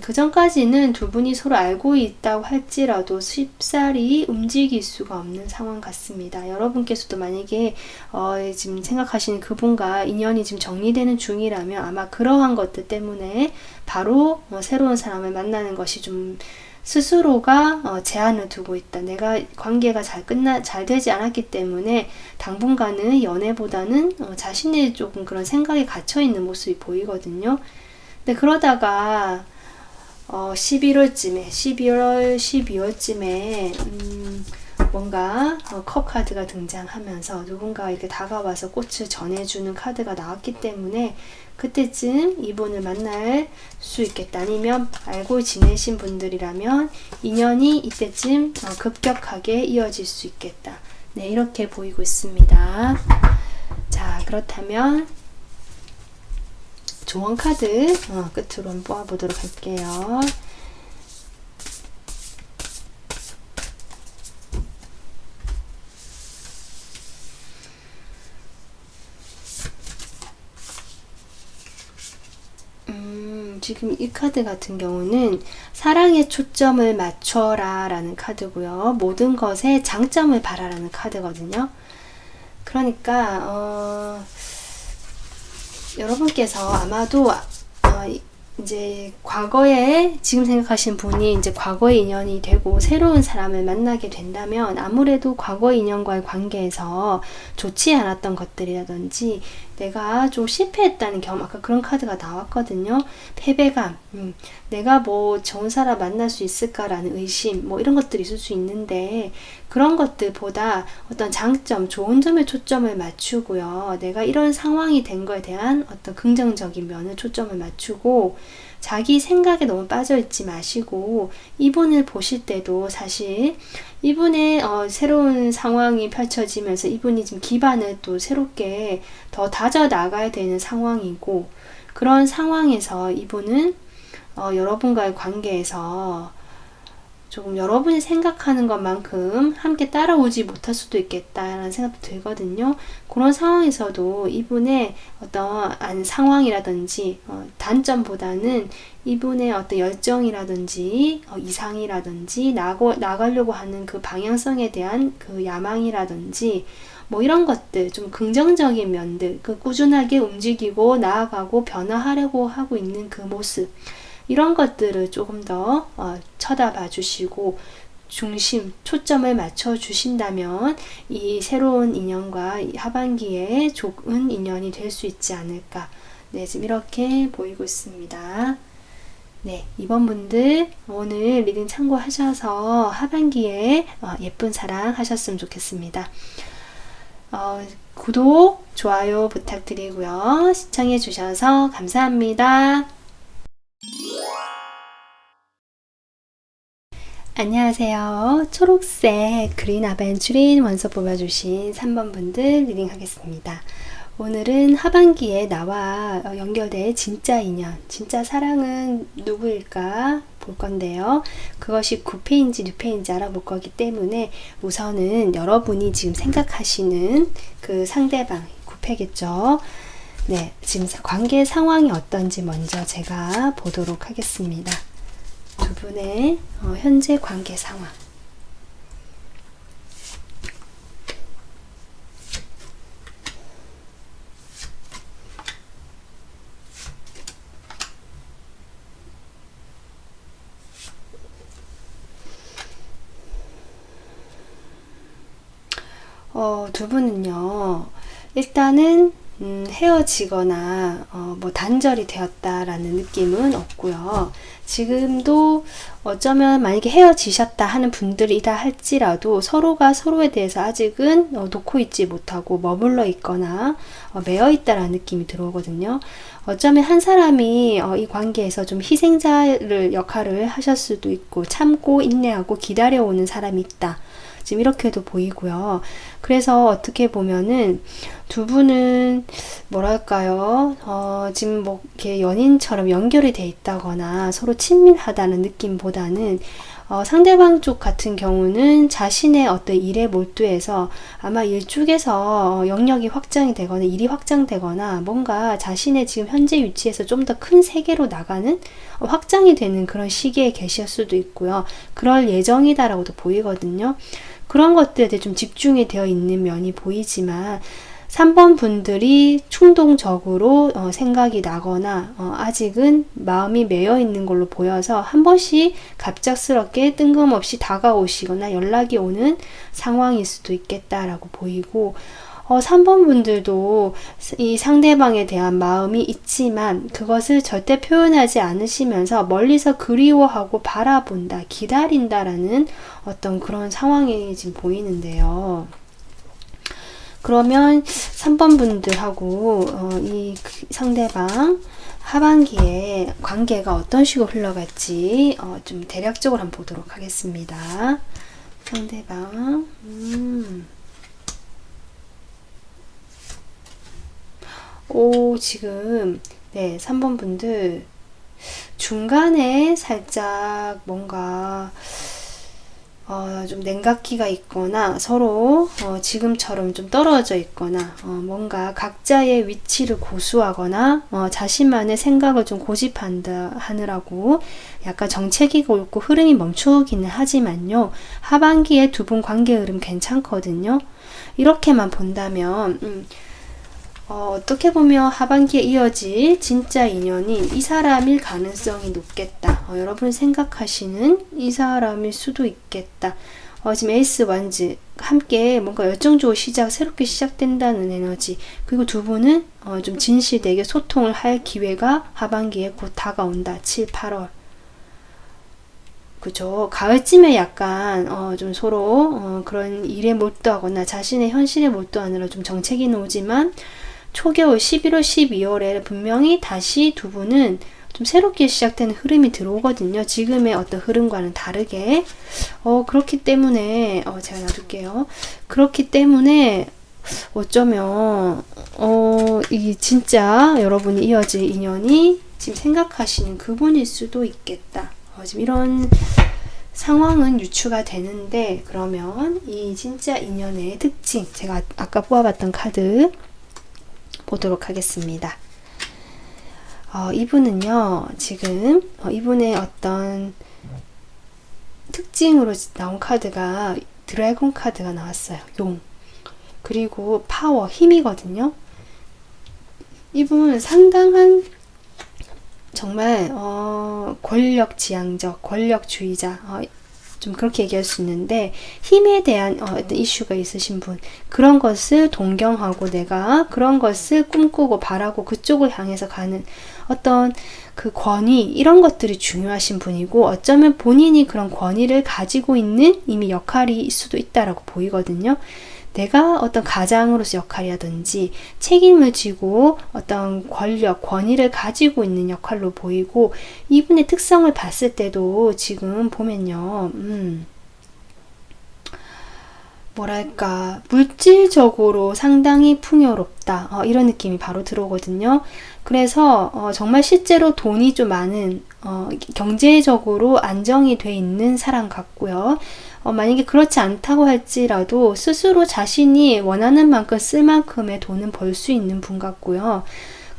그 전까지는 두 분이 서로 알고 있다고 할지라도 쉽사리 움직일 수가 없는 상황 같습니다. 여러분께서도 만약에 지금 생각하시는 그분과 인연이 지금 정리되는 중이라면 아마 그러한 것들 때문에 바로 새로운 사람을 만나는 것이 좀 스스로가 제한을 두고 있다. 내가 관계가 잘 되지 않았기 때문에 당분간은 연애보다는 자신의 조금 그런 생각에 갇혀 있는 모습이 보이거든요. 근데 그러다가 11월쯤에, 11월, 12월쯤에, 뭔가 컵 카드가 등장하면서 누군가 이렇게 다가와서 꽃을 전해주는 카드가 나왔기 때문에 그때쯤 이분을 만날 수 있겠다. 아니면 알고 지내신 분들이라면 인연이 이때쯤 급격하게 이어질 수 있겠다. 네, 이렇게 보이고 있습니다. 자, 그렇다면 조언 카드 끝으로 한번 뽑아보도록 할게요. 지금 이 카드 같은 경우는 사랑에 초점을 맞춰라 라는 카드고요. 모든 것에 장점을 바라라는 카드거든요. 그러니까 여러분께서 아마도 이제 과거에 지금 생각하신 분이 이제 과거의 인연이 되고 새로운 사람을 만나게 된다면 아무래도 과거 인연과의 관계에서 좋지 않았던 것들이라든지 내가 좀 실패했다는 경험, 아까 그런 카드가 나왔거든요. 패배감, 내가 뭐 좋은 사람 만날 수 있을까라는 의심, 뭐 이런 것들이 있을 수 있는데 그런 것들보다 어떤 장점, 좋은 점에 초점을 맞추고요. 내가 이런 상황이 된 거에 대한 어떤 긍정적인 면에 초점을 맞추고 자기 생각에 너무 빠져있지 마시고 이분을 보실 때도 사실 이분의 새로운 상황이 펼쳐지면서 이분이 지금 기반을 또 새롭게 더 다져 나가야 되는 상황이고 그런 상황에서 이분은 여러분과의 관계에서 조금 여러분이 생각하는 것만큼 함께 따라오지 못할 수도 있겠다라는 생각도 들거든요. 그런 상황에서도 이분의 어떤 상황이라든지 단점보다는 이분의 어떤 열정이라든지 이상이라든지 나가려고 하는 그 방향성에 대한 그 야망이라든지 뭐 이런 것들, 좀 긍정적인 면들, 그 꾸준하게 움직이고 나아가고 변화하려고 하고 있는 그 모습, 이런 것들을 조금 더 쳐다봐 주시고 초점을 맞춰 주신다면 이 새로운 인연과 하반기에 좋은 인연이 될 수 있지 않을까. 네, 지금 이렇게 보이고 있습니다. 네, 이번 분들 오늘 리딩 참고하셔서 하반기에 예쁜 사랑 하셨으면 좋겠습니다. 구독, 좋아요 부탁드리고요. 시청해 주셔서 감사합니다. 안녕하세요. 초록색 그린 아벤추린 원서 뽑아주신 3번 분들 리딩 하겠습니다. 오늘은 하반기에 나와 연결될 진짜 인연, 진짜 사랑은 누구일까 볼 건데요. 그것이 9패인지 6패인지 알아볼 거기 때문에 우선은 여러분이 지금 생각하시는 그 상대방 9패겠죠. 네, 지금 관계 상황이 어떤지 먼저 제가 보도록 하겠습니다. 두 분의 현재 관계 상황. 두 분은요, 일단은 헤어지거나 뭐 단절이 되었다라는 느낌은 없고요. 지금도 어쩌면 만약에 헤어지셨다 하는 분들이다 할지라도 서로가 서로에 대해서 아직은 놓고 있지 못하고 머물러 있거나 매여 있다라는 느낌이 들어오거든요. 어쩌면 한 사람이 이 관계에서 좀 희생자를 역할을 하실 수도 있고 참고 인내하고 기다려오는 사람이 있다. 지금 이렇게도 보이고요. 그래서 어떻게 보면은 두 분은 뭐랄까요? 지금 뭐 이렇게 연인처럼 연결이 돼 있다거나 서로 친밀하다는 느낌보다는 상대방 쪽 같은 경우는 자신의 어떤 일에 몰두해서 아마 일 쪽에서 영역이 확장이 되거나 일이 확장되거나 뭔가 자신의 지금 현재 위치에서 좀 더 큰 세계로 나가는 확장이 되는 그런 시기에 계실 수도 있고요. 그럴 예정이다라고도 보이거든요. 그런 것들에 대해 좀 집중이 되어 있는 면이 보이지만 3번 분들이 충동적으로 생각이 나거나 아직은 마음이 매여 있는 걸로 보여서 한 번씩 갑작스럽게 뜬금없이 다가오시거나 연락이 오는 상황일 수도 있겠다라고 보이고 3번 분들도 이 상대방에 대한 마음이 있지만 그것을 절대 표현하지 않으시면서 멀리서 그리워하고 바라본다, 기다린다라는 어떤 그런 상황이 지금 보이는데요. 그러면 3번 분들하고 이 상대방 하반기에 관계가 어떤 식으로 흘러갈지 좀 대략적으로 한번 보도록 하겠습니다. 상대방 지금 네 3번 분들 중간에 살짝 뭔가 좀 냉각기가 있거나 서로 지금처럼 좀 떨어져 있거나 뭔가 각자의 위치를 고수하거나 자신만의 생각을 좀 고집하느라고 약간 정체기가 옳고 흐름이 멈추기는 하지만요. 하반기에 두 분 관계 흐름 괜찮거든요. 이렇게만 본다면 어떻게 보면 하반기에 이어질 진짜 인연이 이 사람일 가능성이 높겠다. 여러분 생각하시는 이 사람일 수도 있겠다. 지금 에이스 완즈 함께 뭔가 열정적으로 새롭게 시작된다는 에너지. 그리고 두 분은 좀 진실되게 소통을 할 기회가 하반기에 곧 다가온다. 7, 8월. 그죠. 가을쯤에 약간 좀 서로 그런 일에 몰두하거나 자신의 현실에 몰두하느라 좀 정체기는 오지만 초겨울 11월, 12월에 분명히 다시 두 분은 좀 새롭게 시작되는 흐름이 들어오거든요. 지금의 어떤 흐름과는 다르게. 그렇기 때문에, 제가 놔둘게요. 그렇기 때문에, 어쩌면, 이 진짜 여러분이 이어질 인연이 지금 생각하시는 그분일 수도 있겠다. 지금 이런 상황은 유추가 되는데, 그러면 이 진짜 인연의 특징, 제가 아까 뽑아봤던 카드, 보도록 하겠습니다. 이분은요, 지금 이분의 어떤 특징으로 나온 카드가 드래곤 카드가 나왔어요. 용. 그리고 파워, 힘이거든요. 이분은 상당한 정말 권력지향적, 권력주의자, 좀 그렇게 얘기할 수 있는데 힘에 대한 어떤 이슈가 있으신 분, 그런 것을 동경하고 내가 그런 것을 꿈꾸고 바라고 그쪽을 향해서 가는 어떤 그 권위, 이런 것들이 중요하신 분이고, 어쩌면 본인이 그런 권위를 가지고 있는 이미 역할이 수도 있다라고 보이거든요. 내가 어떤 가장으로서 역할이라든지 책임을 지고 어떤 권력, 권위를 가지고 있는 역할로 보이고, 이분의 특성을 봤을 때도 지금 보면요, 뭐랄까, 물질적으로 상당히 풍요롭다. 이런 느낌이 바로 들어오거든요. 그래서 정말 실제로 돈이 좀 많은, 경제적으로 안정이 돼 있는 사람 같고요. 만약에 그렇지 않다고 할지라도 스스로 자신이 원하는 만큼 쓸 만큼의 돈은 벌 수 있는 분 같고요.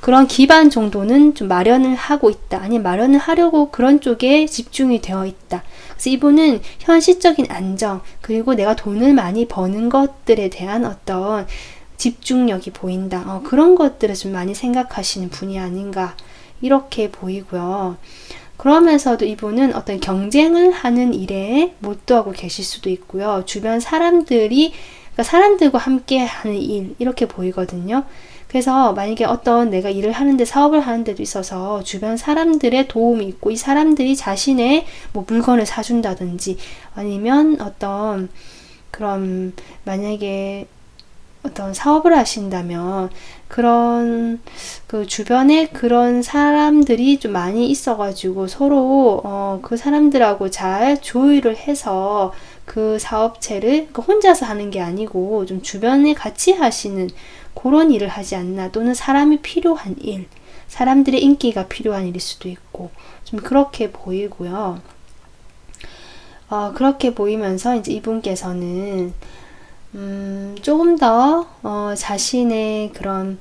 그런 기반 정도는 좀 마련을 하고 있다. 아니면 마련을 하려고 그런 쪽에 집중이 되어 있다. 그래서 이분은 현실적인 안정, 그리고 내가 돈을 많이 버는 것들에 대한 어떤 집중력이 보인다. 그런 것들을 좀 많이 생각하시는 분이 아닌가, 이렇게 보이고요. 그러면서도 이분은 어떤 경쟁을 하는 일에 몰두하고 계실 수도 있고요. 주변 사람들이, 그러니까 사람들과 함께 하는 일, 이렇게 보이거든요. 그래서 만약에 어떤 내가 일을 하는데, 사업을 하는 데도 있어서 주변 사람들의 도움이 있고, 이 사람들이 자신의 뭐 물건을 사준다든지, 아니면 어떤 그런, 만약에 어떤 사업을 하신다면 그런 그 주변에 그런 사람들이 좀 많이 있어가지고 서로 그 사람들하고 잘 조율을 해서 그 사업체를 혼자서 하는 게 아니고 좀 주변에 같이 하시는 그런 일을 하지 않나. 또는 사람이 필요한 일, 사람들의 인기가 필요한 일일 수도 있고, 좀 그렇게 보이고요. 그렇게 보이면서 이제 이분께서는 조금 더 자신의 그런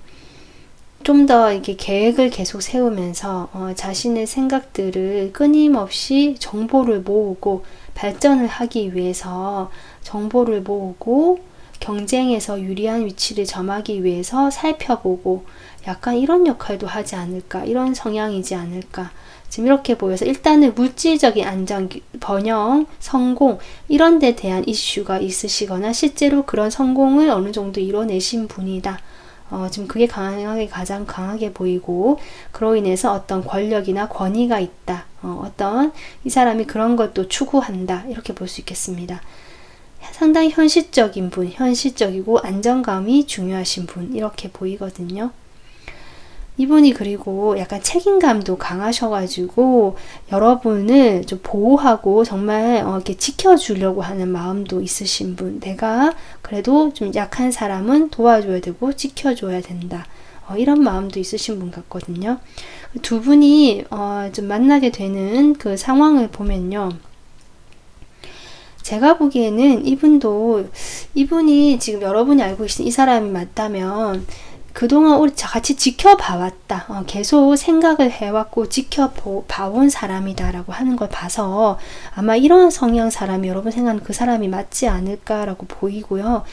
좀 더 이렇게 계획을 계속 세우면서 자신의 생각들을 끊임없이 정보를 모으고 발전을 하기 위해서 정보를 모으고 경쟁에서 유리한 위치를 점하기 위해서 살펴보고 약간 이런 역할도 하지 않을까, 이런 성향이지 않을까. 지금 이렇게 보여서 일단은 물질적인 안정, 번영, 성공 이런 데 대한 이슈가 있으시거나 실제로 그런 성공을 어느 정도 이뤄내신 분이다. 지금 그게 가장 강하게 보이고, 그로 인해서 어떤 권력이나 권위가 있다. 어떤 이 사람이 그런 것도 추구한다. 이렇게 볼 수 있겠습니다. 상당히 현실적인 분, 현실적이고 안정감이 중요하신 분, 이렇게 보이거든요. 이분이 그리고 약간 책임감도 강하셔가지고 여러분을 좀 보호하고 정말 이렇게 지켜주려고 하는 마음도 있으신 분. 내가 그래도 좀 약한 사람은 도와줘야 되고 지켜줘야 된다. 이런 마음도 있으신 분 같거든요. 두 분이 좀 만나게 되는 그 상황을 보면요. 제가 보기에는 이분이 지금 여러분이 알고 계신 이 사람이 맞다면 그동안 우리 같이 지켜봐왔다. 계속 생각을 해왔고 지켜봐온 사람이다라고 하는 걸 봐서 아마 이런 성향 사람이 여러분 생각하는 그 사람이 맞지 않을까라고 보이고요.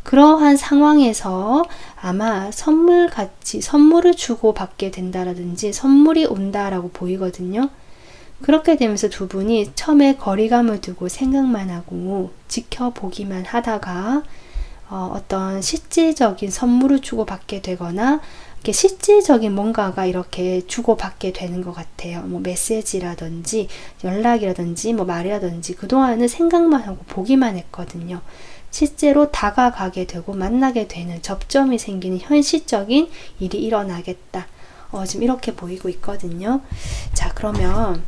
그러한 상황에서 아마 선물을 주고 받게 된다라든지 선물이 온다라고 보이거든요. 그렇게 되면서 두 분이 처음에 거리감을 두고 생각만 하고 지켜보기만 하다가 어떤 실질적인 선물을 주고받게 되거나 이렇게 실질적인 뭔가가 이렇게 주고받게 되는 것 같아요. 뭐 메시지라든지 연락이라든지 뭐 말이라든지 그동안은 생각만 하고 보기만 했거든요. 실제로 다가가게 되고 만나게 되는 접점이 생기는 현실적인 일이 일어나겠다. 지금 이렇게 보이고 있거든요. 자, 그러면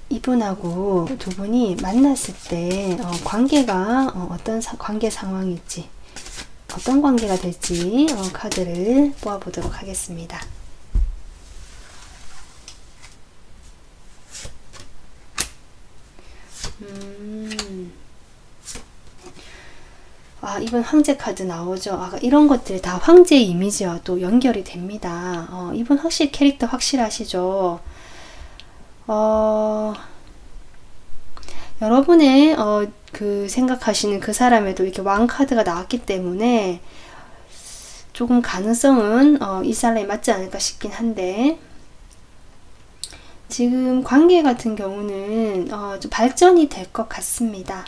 이분하고 두 분이 만났을 때 관계가 어떤 관계 상황일지, 어떤 관계가 될지 카드를 뽑아보도록 하겠습니다. 이번 황제 카드 나오죠. 이런 것들이 다 황제의 이미지와 또 연결이 됩니다. 이분 확실히 캐릭터 확실하시죠. 여러분의 그 생각하시는 그 사람에도 이렇게 왕 카드가 나왔기 때문에 조금 가능성은 이 사람이 맞지 않을까 싶긴 한데, 지금 관계 같은 경우는 좀 발전이 될 것 같습니다.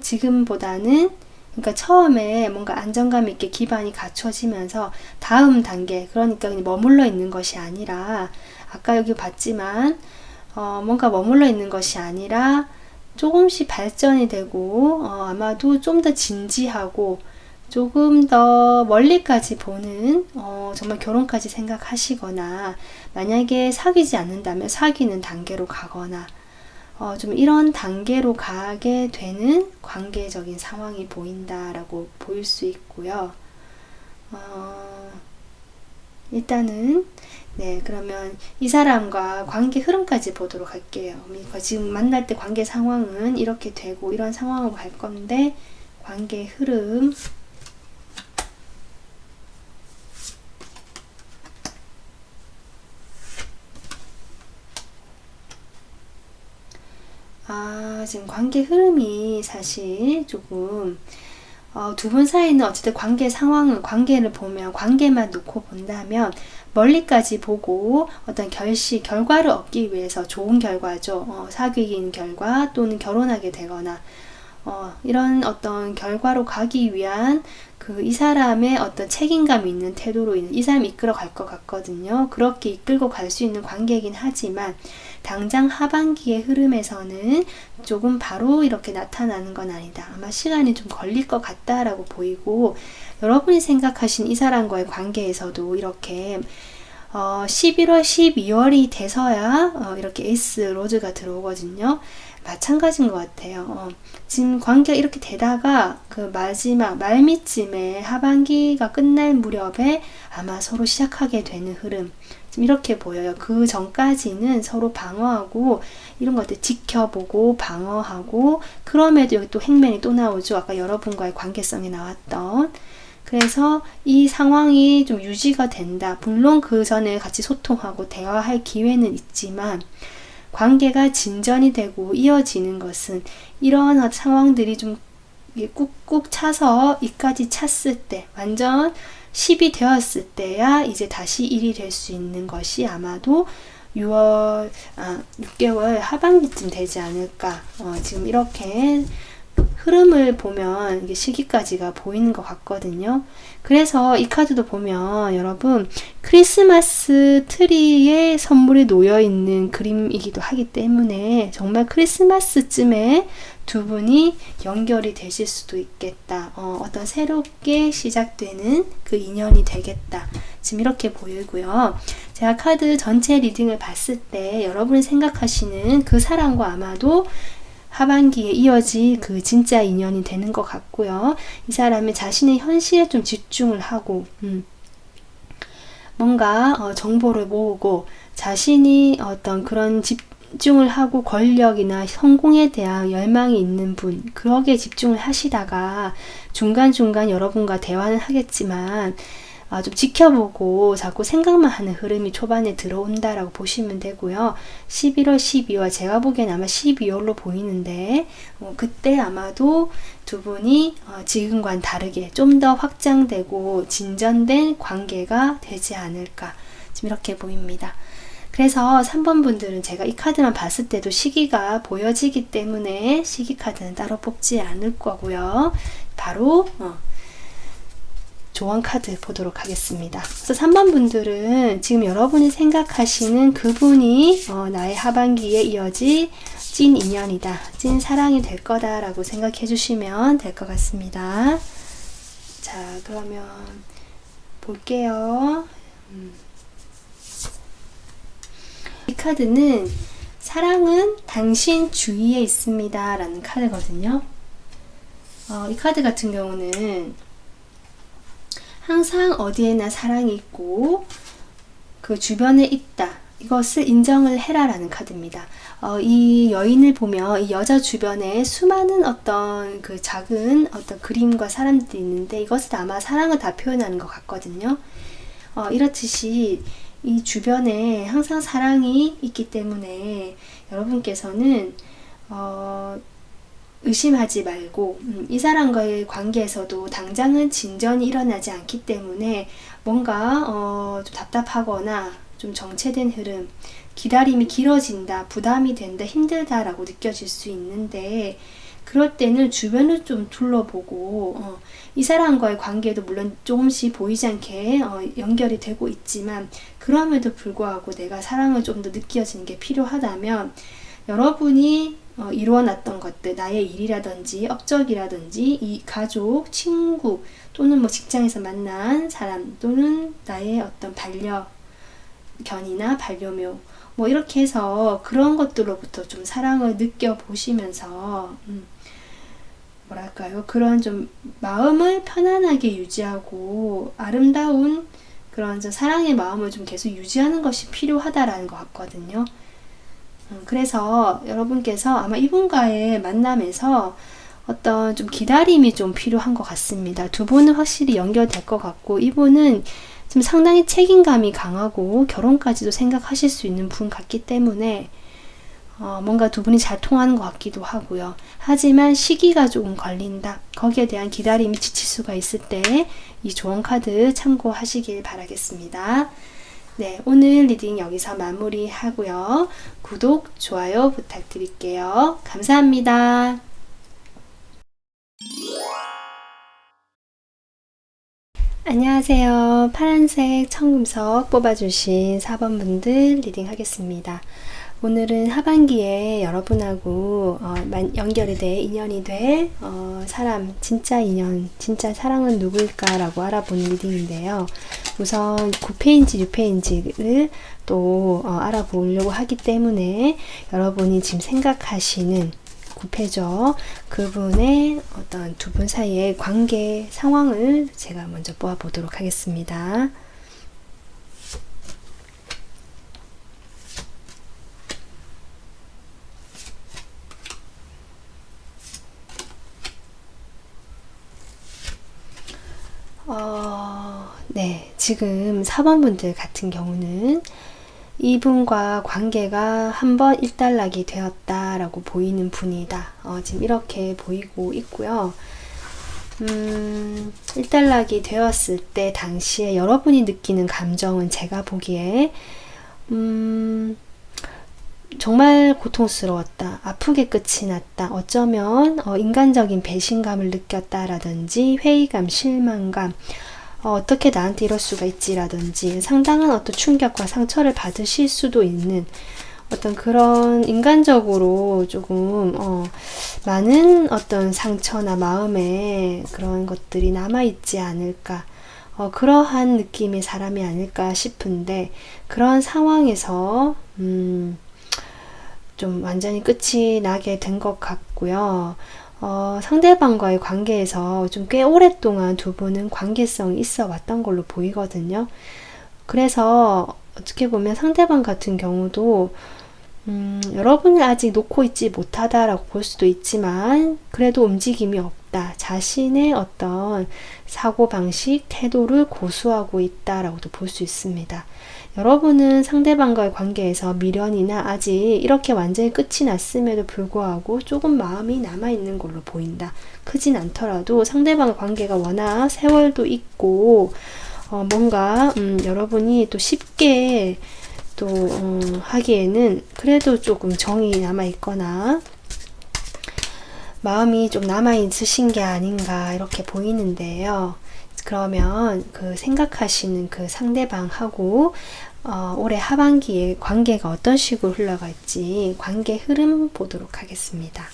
지금보다는, 그러니까 처음에 뭔가 안정감 있게 기반이 갖춰지면서 다음 단계, 그러니까 그냥 머물러 있는 것이 아니라, 아까 여기 봤지만 뭔가 머물러 있는 것이 아니라 조금씩 발전이 되고 아마도 좀 더 진지하고 조금 더 멀리까지 보는 정말 결혼까지 생각하시거나, 만약에 사귀지 않는다면 사귀는 단계로 가거나 좀 이런 단계로 가게 되는 관계적인 상황이 보인다라고 보일 수 있고요. 일단은 네, 그러면 이 사람과 관계 흐름까지 보도록 할게요. 지금 만날 때 관계 상황은 이렇게 되고 이런 상황으로 갈 건데, 관계 흐름. 지금 관계 흐름이 사실 조금 두 분 사이는 어쨌든 관계 상황을, 관계를 보면, 관계만 놓고 본다면 멀리까지 보고 어떤 결과를 얻기 위해서, 좋은 결과죠. 사귀는 결과 또는 결혼하게 되거나 이런 어떤 결과로 가기 위한 이 사람의 어떤 책임감 있는 태도로 이 사람이 이끌어 갈 것 같거든요. 그렇게 이끌고 갈 수 있는 관계이긴 하지만 당장 하반기의 흐름에서는 조금 바로 이렇게 나타나는 건 아니다. 아마 시간이 좀 걸릴 것 같다라고 보이고, 여러분이 생각하신 이 사람과의 관계에서도 이렇게 11월, 12월이 돼서야 이렇게 에이스 로즈가 들어오거든요. 마찬가지인 것 같아요. 지금 관계가 이렇게 되다가 그 마지막 말미쯤에 하반기가 끝날 무렵에 아마 서로 시작하게 되는 흐름, 지금 이렇게 보여요. 그 전까지는 서로 방어하고 이런 것들 지켜보고 방어하고, 그럼에도 여기 또 행맨이 또 나오죠. 아까 여러분과의 관계성이 나왔던. 그래서 이 상황이 좀 유지가 된다. 물론 그 전에 같이 소통하고 대화할 기회는 있지만 관계가 진전이 되고 이어지는 것은 이러한 상황들이 좀 이게 꾹꾹 차서 2까지 찼을 때, 완전 10이 되었을 때야 이제 다시 1이 될 수 있는 것이 아마도 6개월 하반기쯤 되지 않을까. 지금 이렇게 흐름을 보면 이게 시기까지가 보이는 것 같거든요. 그래서 이 카드도 보면 여러분 크리스마스 트리에 선물이 놓여 있는 그림이기도 하기 때문에 정말 크리스마스쯤에 두 분이 연결이 되실 수도 있겠다. 어떤 새롭게 시작되는 그 인연이 되겠다. 지금 이렇게 보이고요. 제가 카드 전체 리딩을 봤을 때 여러분이 생각하시는 그 사람과 아마도 하반기에 이어질 그 진짜 인연이 되는 것 같고요. 이 사람이 자신의 현실에 좀 집중을 하고 뭔가 정보를 모으고 자신이 어떤 그런 집중을 하고 권력이나 성공에 대한 열망이 있는 분, 그러기에 집중을 하시다가 중간중간 여러분과 대화는 하겠지만 좀 지켜보고 자꾸 생각만 하는 흐름이 초반에 들어온다라고 보시면 되고요. 11월, 12월 제가 보기엔 아마 12월로 보이는데 그때 아마도 두 분이 지금과는 다르게 좀 더 확장되고 진전된 관계가 되지 않을까 지금 이렇게 보입니다. 그래서 3번 분들은 제가 이 카드만 봤을 때도 시기가 보여지기 때문에 시기 카드는 따로 뽑지 않을 거고요. 바로 조언 카드 보도록 하겠습니다. 그래서 3번 분들은 지금 여러분이 생각하시는 그분이 나의 하반기에 이어질 찐 인연이다. 찐 사랑이 될 거다 라고 생각해 주시면 될 것 같습니다. 자, 그러면 볼게요. 이 카드는 사랑은 당신 주위에 있습니다 라는 카드거든요. 이 카드 같은 경우는 항상 어디에나 사랑이 있고 그 주변에 있다. 이것을 인정을 해라 라는 카드입니다. 이 여인을 보면 이 여자 주변에 수많은 어떤 그 작은 어떤 그림과 사람들이 있는데 이것은 아마 사랑을 다 표현하는 것 같거든요. 이렇듯이 이 주변에 항상 사랑이 있기 때문에 여러분께서는 의심하지 말고 이 사람과의 관계에서도 당장은 진전이 일어나지 않기 때문에 뭔가 좀 답답하거나 좀 정체된 흐름, 기다림이 길어진다, 부담이 된다, 힘들다 라고 느껴질 수 있는데 그럴 때는 주변을 좀 둘러보고 이 사람과의 관계도 물론 조금씩 보이지 않게 연결이 되고 있지만 그럼에도 불구하고 내가 사랑을 좀 더 느껴지는 게 필요하다면 여러분이 이루어놨던 것들, 나의 일이라든지 업적이라든지 이 가족, 친구 또는 뭐 직장에서 만난 사람 또는 나의 어떤 반려견이나 반려묘 뭐 이렇게 해서 그런 것들로부터 좀 사랑을 느껴보시면서 뭐랄까요, 그런 좀 마음을 편안하게 유지하고 아름다운 그런 좀 사랑의 마음을 좀 계속 유지하는 것이 필요하다라는 것 같거든요. 그래서 여러분께서 아마 이분과의 만남에서 어떤 좀 기다림이 좀 필요한 것 같습니다. 두 분은 확실히 연결될 것 같고 이분은 좀 상당히 책임감이 강하고 결혼까지도 생각하실 수 있는 분 같기 때문에 뭔가 두 분이 잘 통하는 것 같기도 하고요. 하지만 시기가 조금 걸린다. 거기에 대한 기다림이 지칠 수가 있을 때 이 조언 카드 참고하시길 바라겠습니다. 네, 오늘 리딩 여기서 마무리하고요. 구독, 좋아요 부탁드릴게요. 감사합니다. 안녕하세요. 파란색 청금석 뽑아주신 4번 분들 리딩 하겠습니다. 오늘은 하반기에 여러분하고 연결이 돼 인연이 될 사람, 진짜 인연, 진짜 사랑은 누구일까 라고 알아보는 리딩인데요. 우선 9페인지, 6페인지를 또 알아보려고 하기 때문에 여러분이 지금 생각하시는 9페죠. 그분의 어떤 두 분 사이의 관계 상황을 제가 먼저 뽑아보도록 하겠습니다. 네, 지금 4번 분들 같은 경우는 이분과 관계가 한번 일단락이 되었다라고 보이는 분이다. 지금 이렇게 보이고 있고요. 일단락이 되었을 때 당시에 여러분이 느끼는 감정은 제가 보기에 정말 고통스러웠다, 아프게 끝이 났다, 어쩌면 인간적인 배신감을 느꼈다라든지 회의감, 실망감, 어떻게 나한테 이럴 수가 있지라든지 상당한 어떤 충격과 상처를 받으실 수도 있는 어떤 그런 인간적으로 조금 많은 어떤 상처나 마음에 그런 것들이 남아있지 않을까, 그러한 느낌의 사람이 아닐까 싶은데, 그런 상황에서 좀 완전히 끝이 나게 된 것 같고요. 상대방과의 관계에서 좀 꽤 오랫동안 두 분은 관계성이 있어 왔던 걸로 보이거든요. 그래서 어떻게 보면 상대방 같은 경우도 여러분을 아직 놓고 있지 못하다라고 볼 수도 있지만 그래도 움직임이 없다, 자신의 어떤 사고방식, 태도를 고수하고 있다라고도 볼 수 있습니다. 여러분은 상대방과의 관계에서 미련이나 아직 이렇게 완전히 끝이 났음에도 불구하고 조금 마음이 남아있는 걸로 보인다. 크진 않더라도 상대방의 관계가 워낙 세월도 있고 뭔가 여러분이 또 쉽게 또 하기에는 그래도 조금 정이 남아있거나 마음이 좀 남아있으신 게 아닌가 이렇게 보이는데요. 그러면 그 생각하시는 그 상대방하고 올해 하반기에 관계가 어떤 식으로 흘러갈지 관계 흐름 보도록 하겠습니다.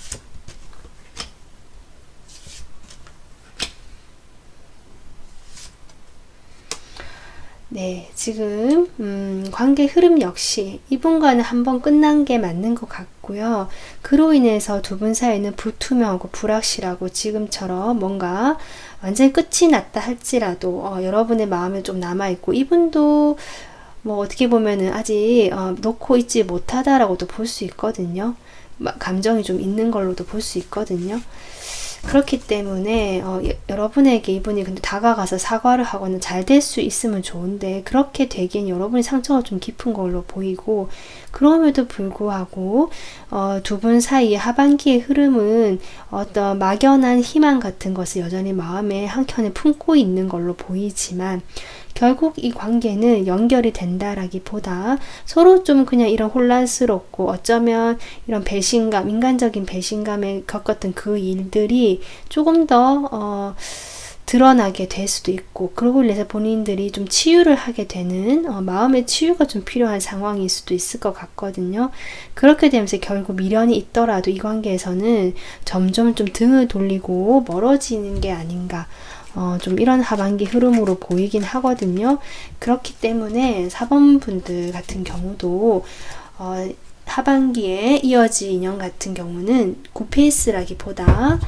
네, 지금 관계 흐름 역시 이분과는 한번 끝난 게 맞는 것 같고요. 그로 인해서 두 분 사이는 불투명하고 불확실하고 지금처럼 뭔가 완전히 끝이 났다 할지라도 여러분의 마음에 좀 남아있고, 이분도 뭐 어떻게 보면은 아직 놓고 있지 못하다라고도 볼 수 있거든요. 감정이 좀 있는 걸로도 볼 수 있거든요. 그렇기 때문에 여러분에게 이분이 근데 다가가서 사과를 하거나 잘 될 수 있으면 좋은데, 그렇게 되기엔 여러분의 상처가 좀 깊은 걸로 보이고, 그럼에도 불구하고 두 분 사이의 하반기의 흐름은 어떤 막연한 희망 같은 것을 여전히 마음에 한켠에 품고 있는 걸로 보이지만, 결국 이 관계는 연결이 된다라기보다 서로 좀 그냥 이런 혼란스럽고 어쩌면 이런 배신감, 인간적인 배신감에 겪었던 그 일들이 조금 더 드러나게 될 수도 있고, 그러고 인해서 본인들이 좀 치유를 하게 되는 마음의 치유가 좀 필요한 상황일 수도 있을 것 같거든요. 그렇게 되면서 결국 미련이 있더라도 이 관계에서는 점점 좀 등을 돌리고 멀어지는 게 아닌가, 좀 이런 하반기 흐름으로 보이긴 하거든요. 그렇기 때문에 4번 분들 같은 경우도 하반기에 이어질 인연 같은 경우는 9페이스라기보다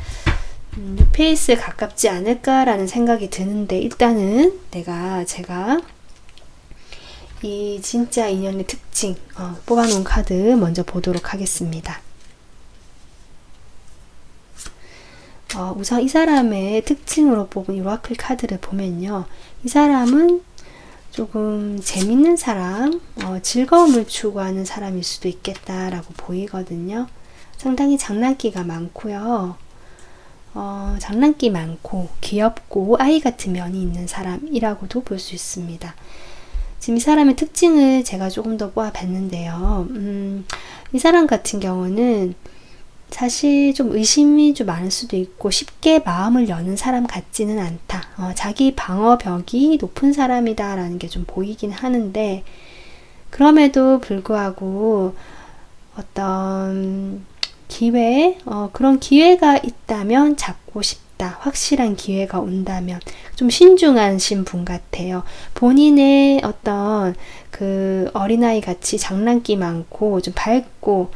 6페이스에 가깝지 않을까라는 생각이 드는데, 일단은 제가 이 진짜 인연의 특징 뽑아놓은 카드 먼저 보도록 하겠습니다. 우선 이 사람의 특징으로 뽑은 이 오라클 카드를 보면요, 이 사람은 조금 재밌는 사람, 즐거움을 추구하는 사람일 수도 있겠다라고 보이거든요. 상당히 장난기가 많고요. 장난기 많고 귀엽고 아이 같은 면이 있는 사람이라고도 볼 수 있습니다. 지금 이 사람의 특징을 제가 조금 더 뽑아봤는데요. 이 사람 같은 경우는 사실 좀 의심이 좀 많을 수도 있고 쉽게 마음을 여는 사람 같지는 않다. 자기 방어벽이 높은 사람이다 라는 게 좀 보이긴 하는데, 그럼에도 불구하고 어떤 기회, 그런 기회가 있다면 잡고 싶다. 확실한 기회가 온다면 좀 신중하신 분 같아요. 본인의 어떤 그 어린아이 같이 장난기 많고 좀 밝고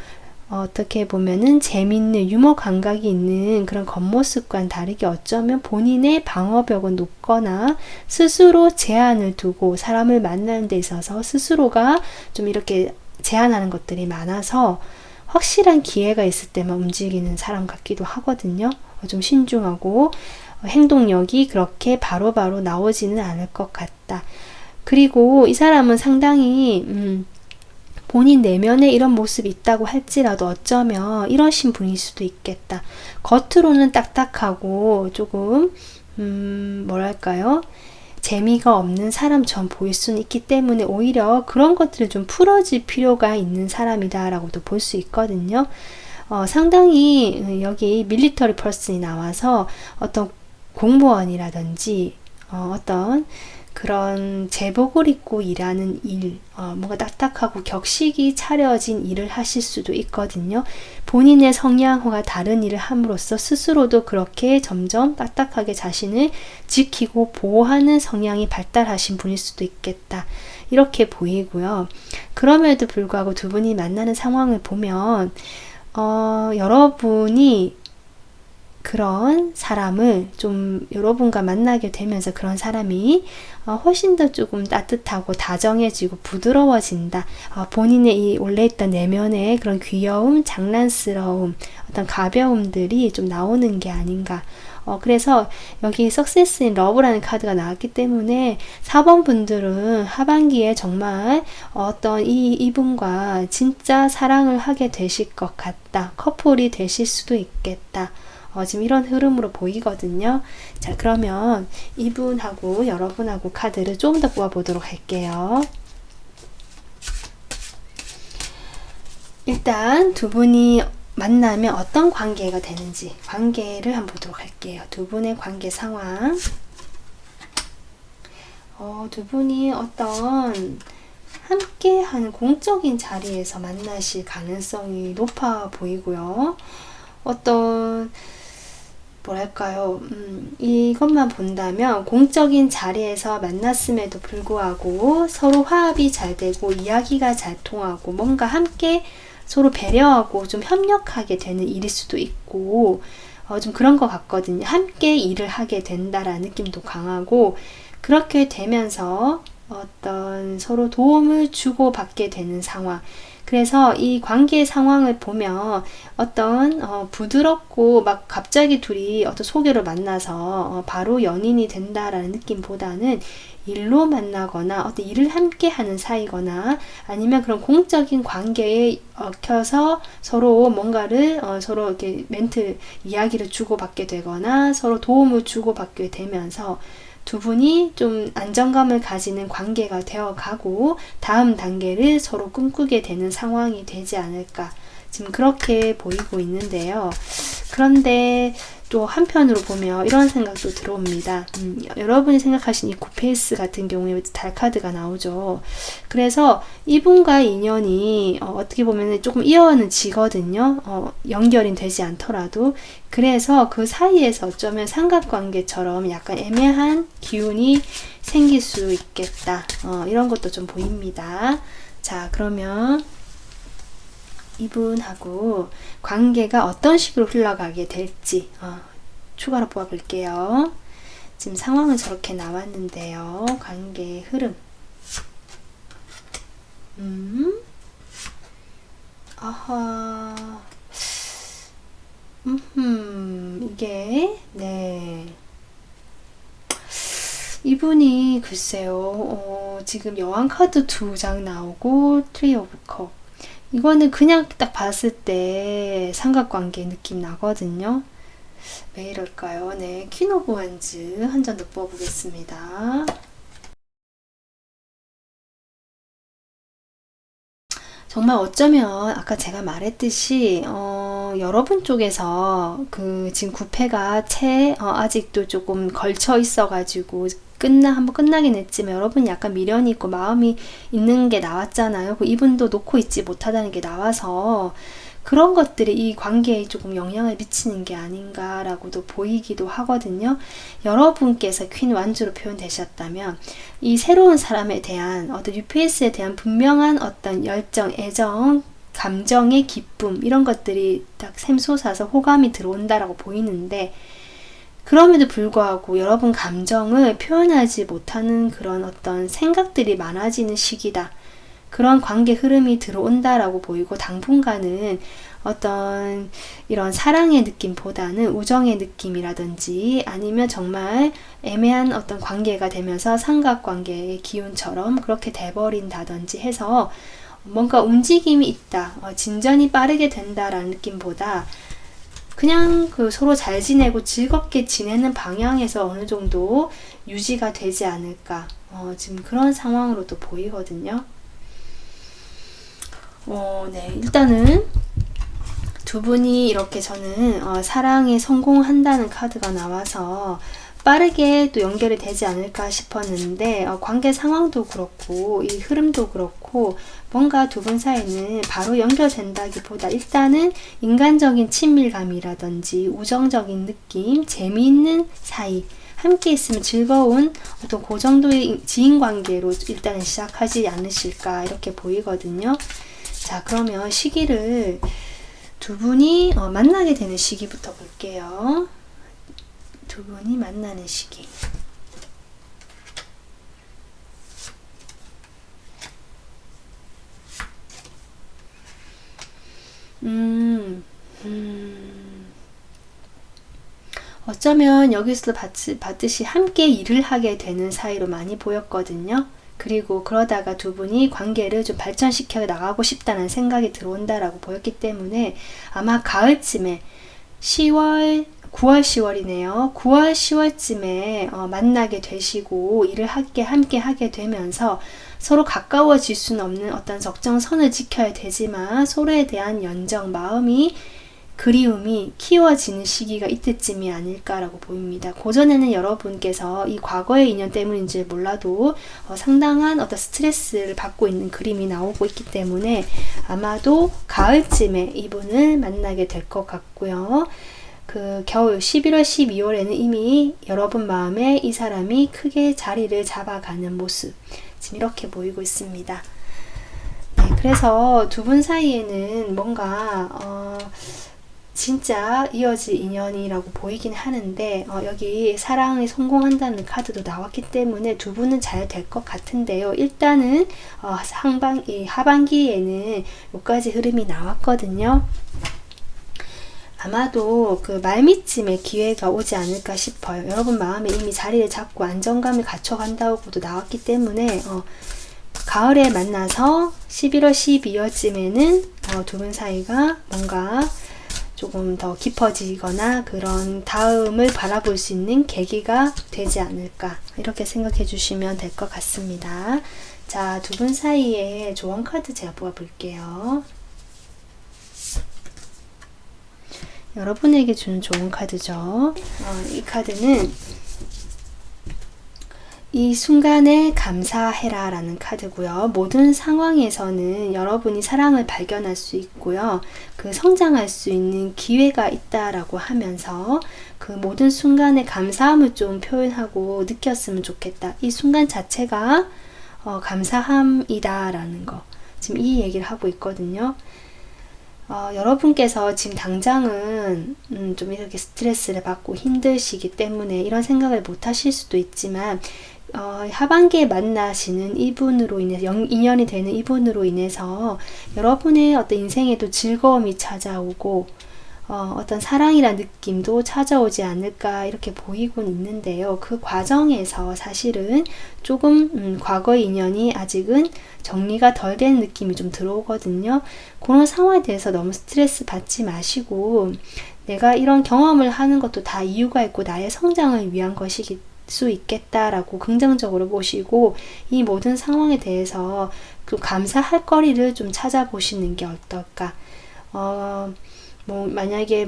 어떻게 보면은 재밌는 유머 감각이 있는 그런 겉모습과는 다르게 어쩌면 본인의 방어벽은 높거나 스스로 제한을 두고 사람을 만나는 데 있어서 스스로가 좀 이렇게 제한하는 것들이 많아서 확실한 기회가 있을 때만 움직이는 사람 같기도 하거든요. 좀 신중하고 행동력이 그렇게 바로바로 나오지는 않을 것 같다. 그리고 이 사람은 상당히 본인 내면에 이런 모습이 있다고 할지라도 어쩌면 이러신 분일 수도 있겠다. 겉으로는 딱딱하고 조금 뭐랄까요? 재미가 없는 사람처럼 보일 수는 있기 때문에 오히려 그런 것들을 좀 풀어줄 필요가 있는 사람이다라고도 볼 수 있거든요. 상당히 여기 밀리터리 퍼슨이 나와서 어떤 공무원이라든지 어떤 그런 제복을 입고 일하는 일, 뭔가 딱딱하고 격식이 차려진 일을 하실 수도 있거든요. 본인의 성향과 다른 일을 함으로써 스스로도 그렇게 점점 딱딱하게 자신을 지키고 보호하는 성향이 발달하신 분일 수도 있겠다. 이렇게 보이고요. 그럼에도 불구하고 두 분이 만나는 상황을 보면 여러분이 그런 사람을 좀 여러분과 만나게 되면서 그런 사람이 훨씬 더 조금 따뜻하고 다정해지고 부드러워진다. 본인의 이 원래 있던 내면의 그런 귀여움, 장난스러움, 어떤 가벼움들이 좀 나오는 게 아닌가. 그래서 여기 Success in Love라는 카드가 나왔기 때문에 4번 분들은 하반기에 정말 어떤 이분과 진짜 사랑을 하게 되실 것 같다. 커플이 되실 수도 있겠다. 지금 이런 흐름으로 보이거든요. 자, 그러면 이분하고 여러분하고 카드를 좀 더 뽑아보도록 할게요. 일단 두 분이 만나면 어떤 관계가 되는지 관계를 한번 보도록 할게요. 두 분의 관계 상황. 두 분이 어떤 함께하는 공적인 자리에서 만나실 가능성이 높아 보이고요. 어떤 뭐랄까요, 이것만 본다면 공적인 자리에서 만났음에도 불구하고 서로 화합이 잘 되고 이야기가 잘 통하고 뭔가 함께 서로 배려하고 좀 협력하게 되는 일일 수도 있고 좀 그런 것 같거든요. 함께 일을 하게 된다라는 느낌도 강하고 그렇게 되면서 어떤 서로 도움을 주고받게 되는 상황. 그래서 이 관계 상황을 보면 어떤 부드럽고 막 갑자기 둘이 어떤 소개로 만나서 바로 연인이 된다라는 느낌보다는 일로 만나거나 어떤 일을 함께 하는 사이거나 아니면 그런 공적인 관계에 얽혀서 서로 뭔가를 서로 이렇게 멘트 이야기를 주고받게 되거나 서로 도움을 주고받게 되면서 두 분이 좀 안정감을 가지는 관계가 되어가고 다음 단계를 서로 꿈꾸게 되는 상황이 되지 않을까 지금 그렇게 보이고 있는데요. 그런데 또 한편으로 보면 이런 생각도 들어옵니다. 여러분이 생각하신 이 구페이스 같은 경우에 달 카드가 나오죠. 그래서 이분과 인연이 어떻게 보면 조금 이어지거든요. 연결이 되지 않더라도. 그래서 그 사이에서 어쩌면 삼각관계처럼 약간 애매한 기운이 생길 수 있겠다. 이런 것도 좀 보입니다. 자, 그러면 이분하고 관계가 어떤 식으로 흘러가게 될지 추가로 뽑아볼게요. 지금 상황은 저렇게 나왔는데요. 관계의 흐름. 아하. 이게 네. 이분이 글쎄요. 지금 여왕 카드 2장 나오고 트리 오브 컵. 이거는 그냥 딱 봤을 때 삼각관계 느낌 나거든요. 왜 이럴까요? 네, 퀸 오브 원즈 한 장 더 뽑아보겠습니다. 정말 어쩌면 아까 제가 말했듯이 여러분 쪽에서 그 지금 구패가 아직도 조금 걸쳐 있어가지고 한번 끝나긴 했지만 여러분이 약간 미련이 있고 마음이 있는 게 나왔잖아요. 이분도 놓고 있지 못하다는 게 나와서 그런 것들이 이 관계에 조금 영향을 미치는 게 아닌가라고도 보이기도 하거든요. 여러분께서 퀸 완주로 표현되셨다면 이 새로운 사람에 대한 어떤 UPS에 대한 분명한 어떤 열정, 애정, 감정의 기쁨 이런 것들이 딱 샘솟아서 호감이 들어온다라고 보이는데 그럼에도 불구하고 여러분 감정을 표현하지 못하는 그런 어떤 생각들이 많아지는 시기다. 그런 관계 흐름이 들어온다라고 보이고 당분간은 어떤 이런 사랑의 느낌보다는 우정의 느낌이라든지 아니면 정말 애매한 어떤 관계가 되면서 삼각관계의 기운처럼 그렇게 돼버린다든지 해서 뭔가 움직임이 있다, 진전이 빠르게 된다라는 느낌보다 그냥 그 서로 잘 지내고 즐겁게 지내는 방향에서 어느 정도 유지가 되지 않을까, 지금 그런 상황으로도 보이거든요. 네, 일단은 두 분이 이렇게 저는 사랑에 성공한다는 카드가 나와서 빠르게 또 연결이 되지 않을까 싶었는데, 관계 상황도 그렇고 이 흐름도 그렇고 뭔가 두 분 사이는 바로 연결된다기보다 일단은 인간적인 친밀감이라든지 우정적인 느낌, 재미있는 사이, 함께 있으면 즐거운 어떤 그 정도의 지인관계로 일단은 시작하지 않으실까 이렇게 보이거든요. 자, 그러면 시기를 두 분이 만나게 되는 시기부터 볼게요. 두 분이 만나는 시기. 어쩌면 여기서도 봤듯이 함께 일을 하게 되는 사이로 많이 보였거든요. 그리고 그러다가 두 분이 관계를 좀 발전시켜 나가고 싶다는 생각이 들어온다라고 보였기 때문에 아마 가을쯤에 9월, 10월이네요. 9월, 10월쯤에 만나게 되시고 일을 함께 하게 되면서 서로 가까워질 수는 없는 어떤 적정선을 지켜야 되지만 서로에 대한 연정, 마음이, 그리움이 키워지는 시기가 이때쯤이 아닐까라고 보입니다. 고전에는 여러분께서 이 과거의 인연 때문인지 몰라도 상당한 어떤 스트레스를 받고 있는 그림이 나오고 있기 때문에 아마도 가을쯤에 이분을 만나게 될 것 같고요. 그 겨울 11월, 12월에는 이미 여러분 마음에 이 사람이 크게 자리를 잡아가는 모습, 지금 이렇게 보이고 있습니다. 네, 그래서 두 분 사이에는 뭔가 진짜 이어질 인연이라고 보이긴 하는데 여기 사랑에 성공한다는 카드도 나왔기 때문에 두 분은 잘 될 것 같은데요. 일단은 하반기에는 여기까지 흐름이 나왔거든요. 아마도 그 말미쯤에 기회가 오지 않을까 싶어요. 여러분 마음에 이미 자리를 잡고 안정감을 갖춰간다고도 나왔기 때문에 가을에 만나서 11월, 12월쯤에는 두 분 사이가 뭔가 조금 더 깊어지거나 그런 다음을 바라볼 수 있는 계기가 되지 않을까 이렇게 생각해 주시면 될 것 같습니다. 자, 두 분 사이에 조언 카드 제가 뽑아볼게요. 여러분에게 주는 좋은 카드죠. 이 카드는 이 순간에 감사해라 라는 카드고요. 모든 상황에서는 여러분이 사랑을 발견할 수 있고요. 그 성장할 수 있는 기회가 있다라고 하면서 그 모든 순간에 감사함을 좀 표현하고 느꼈으면 좋겠다. 이 순간 자체가 감사함이다 라는 거, 지금 이 얘기를 하고 있거든요. 여러분께서 지금 당장은 좀 이렇게 스트레스를 받고 힘드시기 때문에 이런 생각을 못 하실 수도 있지만 하반기에 만나시는 이분으로 인해서 인연이 되는 이분으로 인해서 여러분의 어떤 인생에도 즐거움이 찾아오고 어떤 사랑이란 느낌도 찾아오지 않을까 이렇게 보이곤 있는데요. 그 과정에서 사실은 조금 과거의 인연이 아직은 정리가 덜 된 느낌이 좀 들어오거든요. 그런 상황에 대해서 너무 스트레스 받지 마시고 내가 이런 경험을 하는 것도 다 이유가 있고 나의 성장을 위한 것이기 수 있겠다라고 긍정적으로 보시고 이 모든 상황에 대해서 그 감사할 거리를 좀 찾아보시는 게 어떨까. 만약에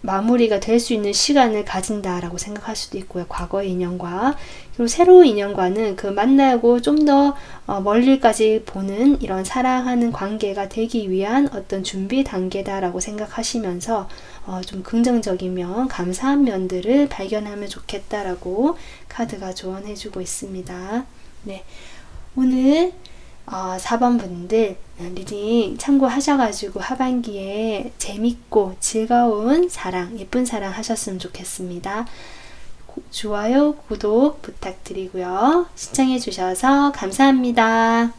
마무리가 될 수 있는 시간을 가진다라고 생각할 수도 있고요. 과거의 인연과 그리고 새로운 인연과는 그 만나고 좀 더 멀리까지 보는 이런 사랑하는 관계가 되기 위한 어떤 준비 단계다라고 생각하시면서 좀 긍정적이면 감사한 면들을 발견하면 좋겠다라고 카드가 조언해주고 있습니다. 네, 오늘 4번 분들 리딩 참고하셔가지고 하반기에 재밌고 즐거운 사랑, 예쁜 사랑 하셨으면 좋겠습니다. 좋아요, 구독 부탁드리고요. 시청해 주셔서 감사합니다.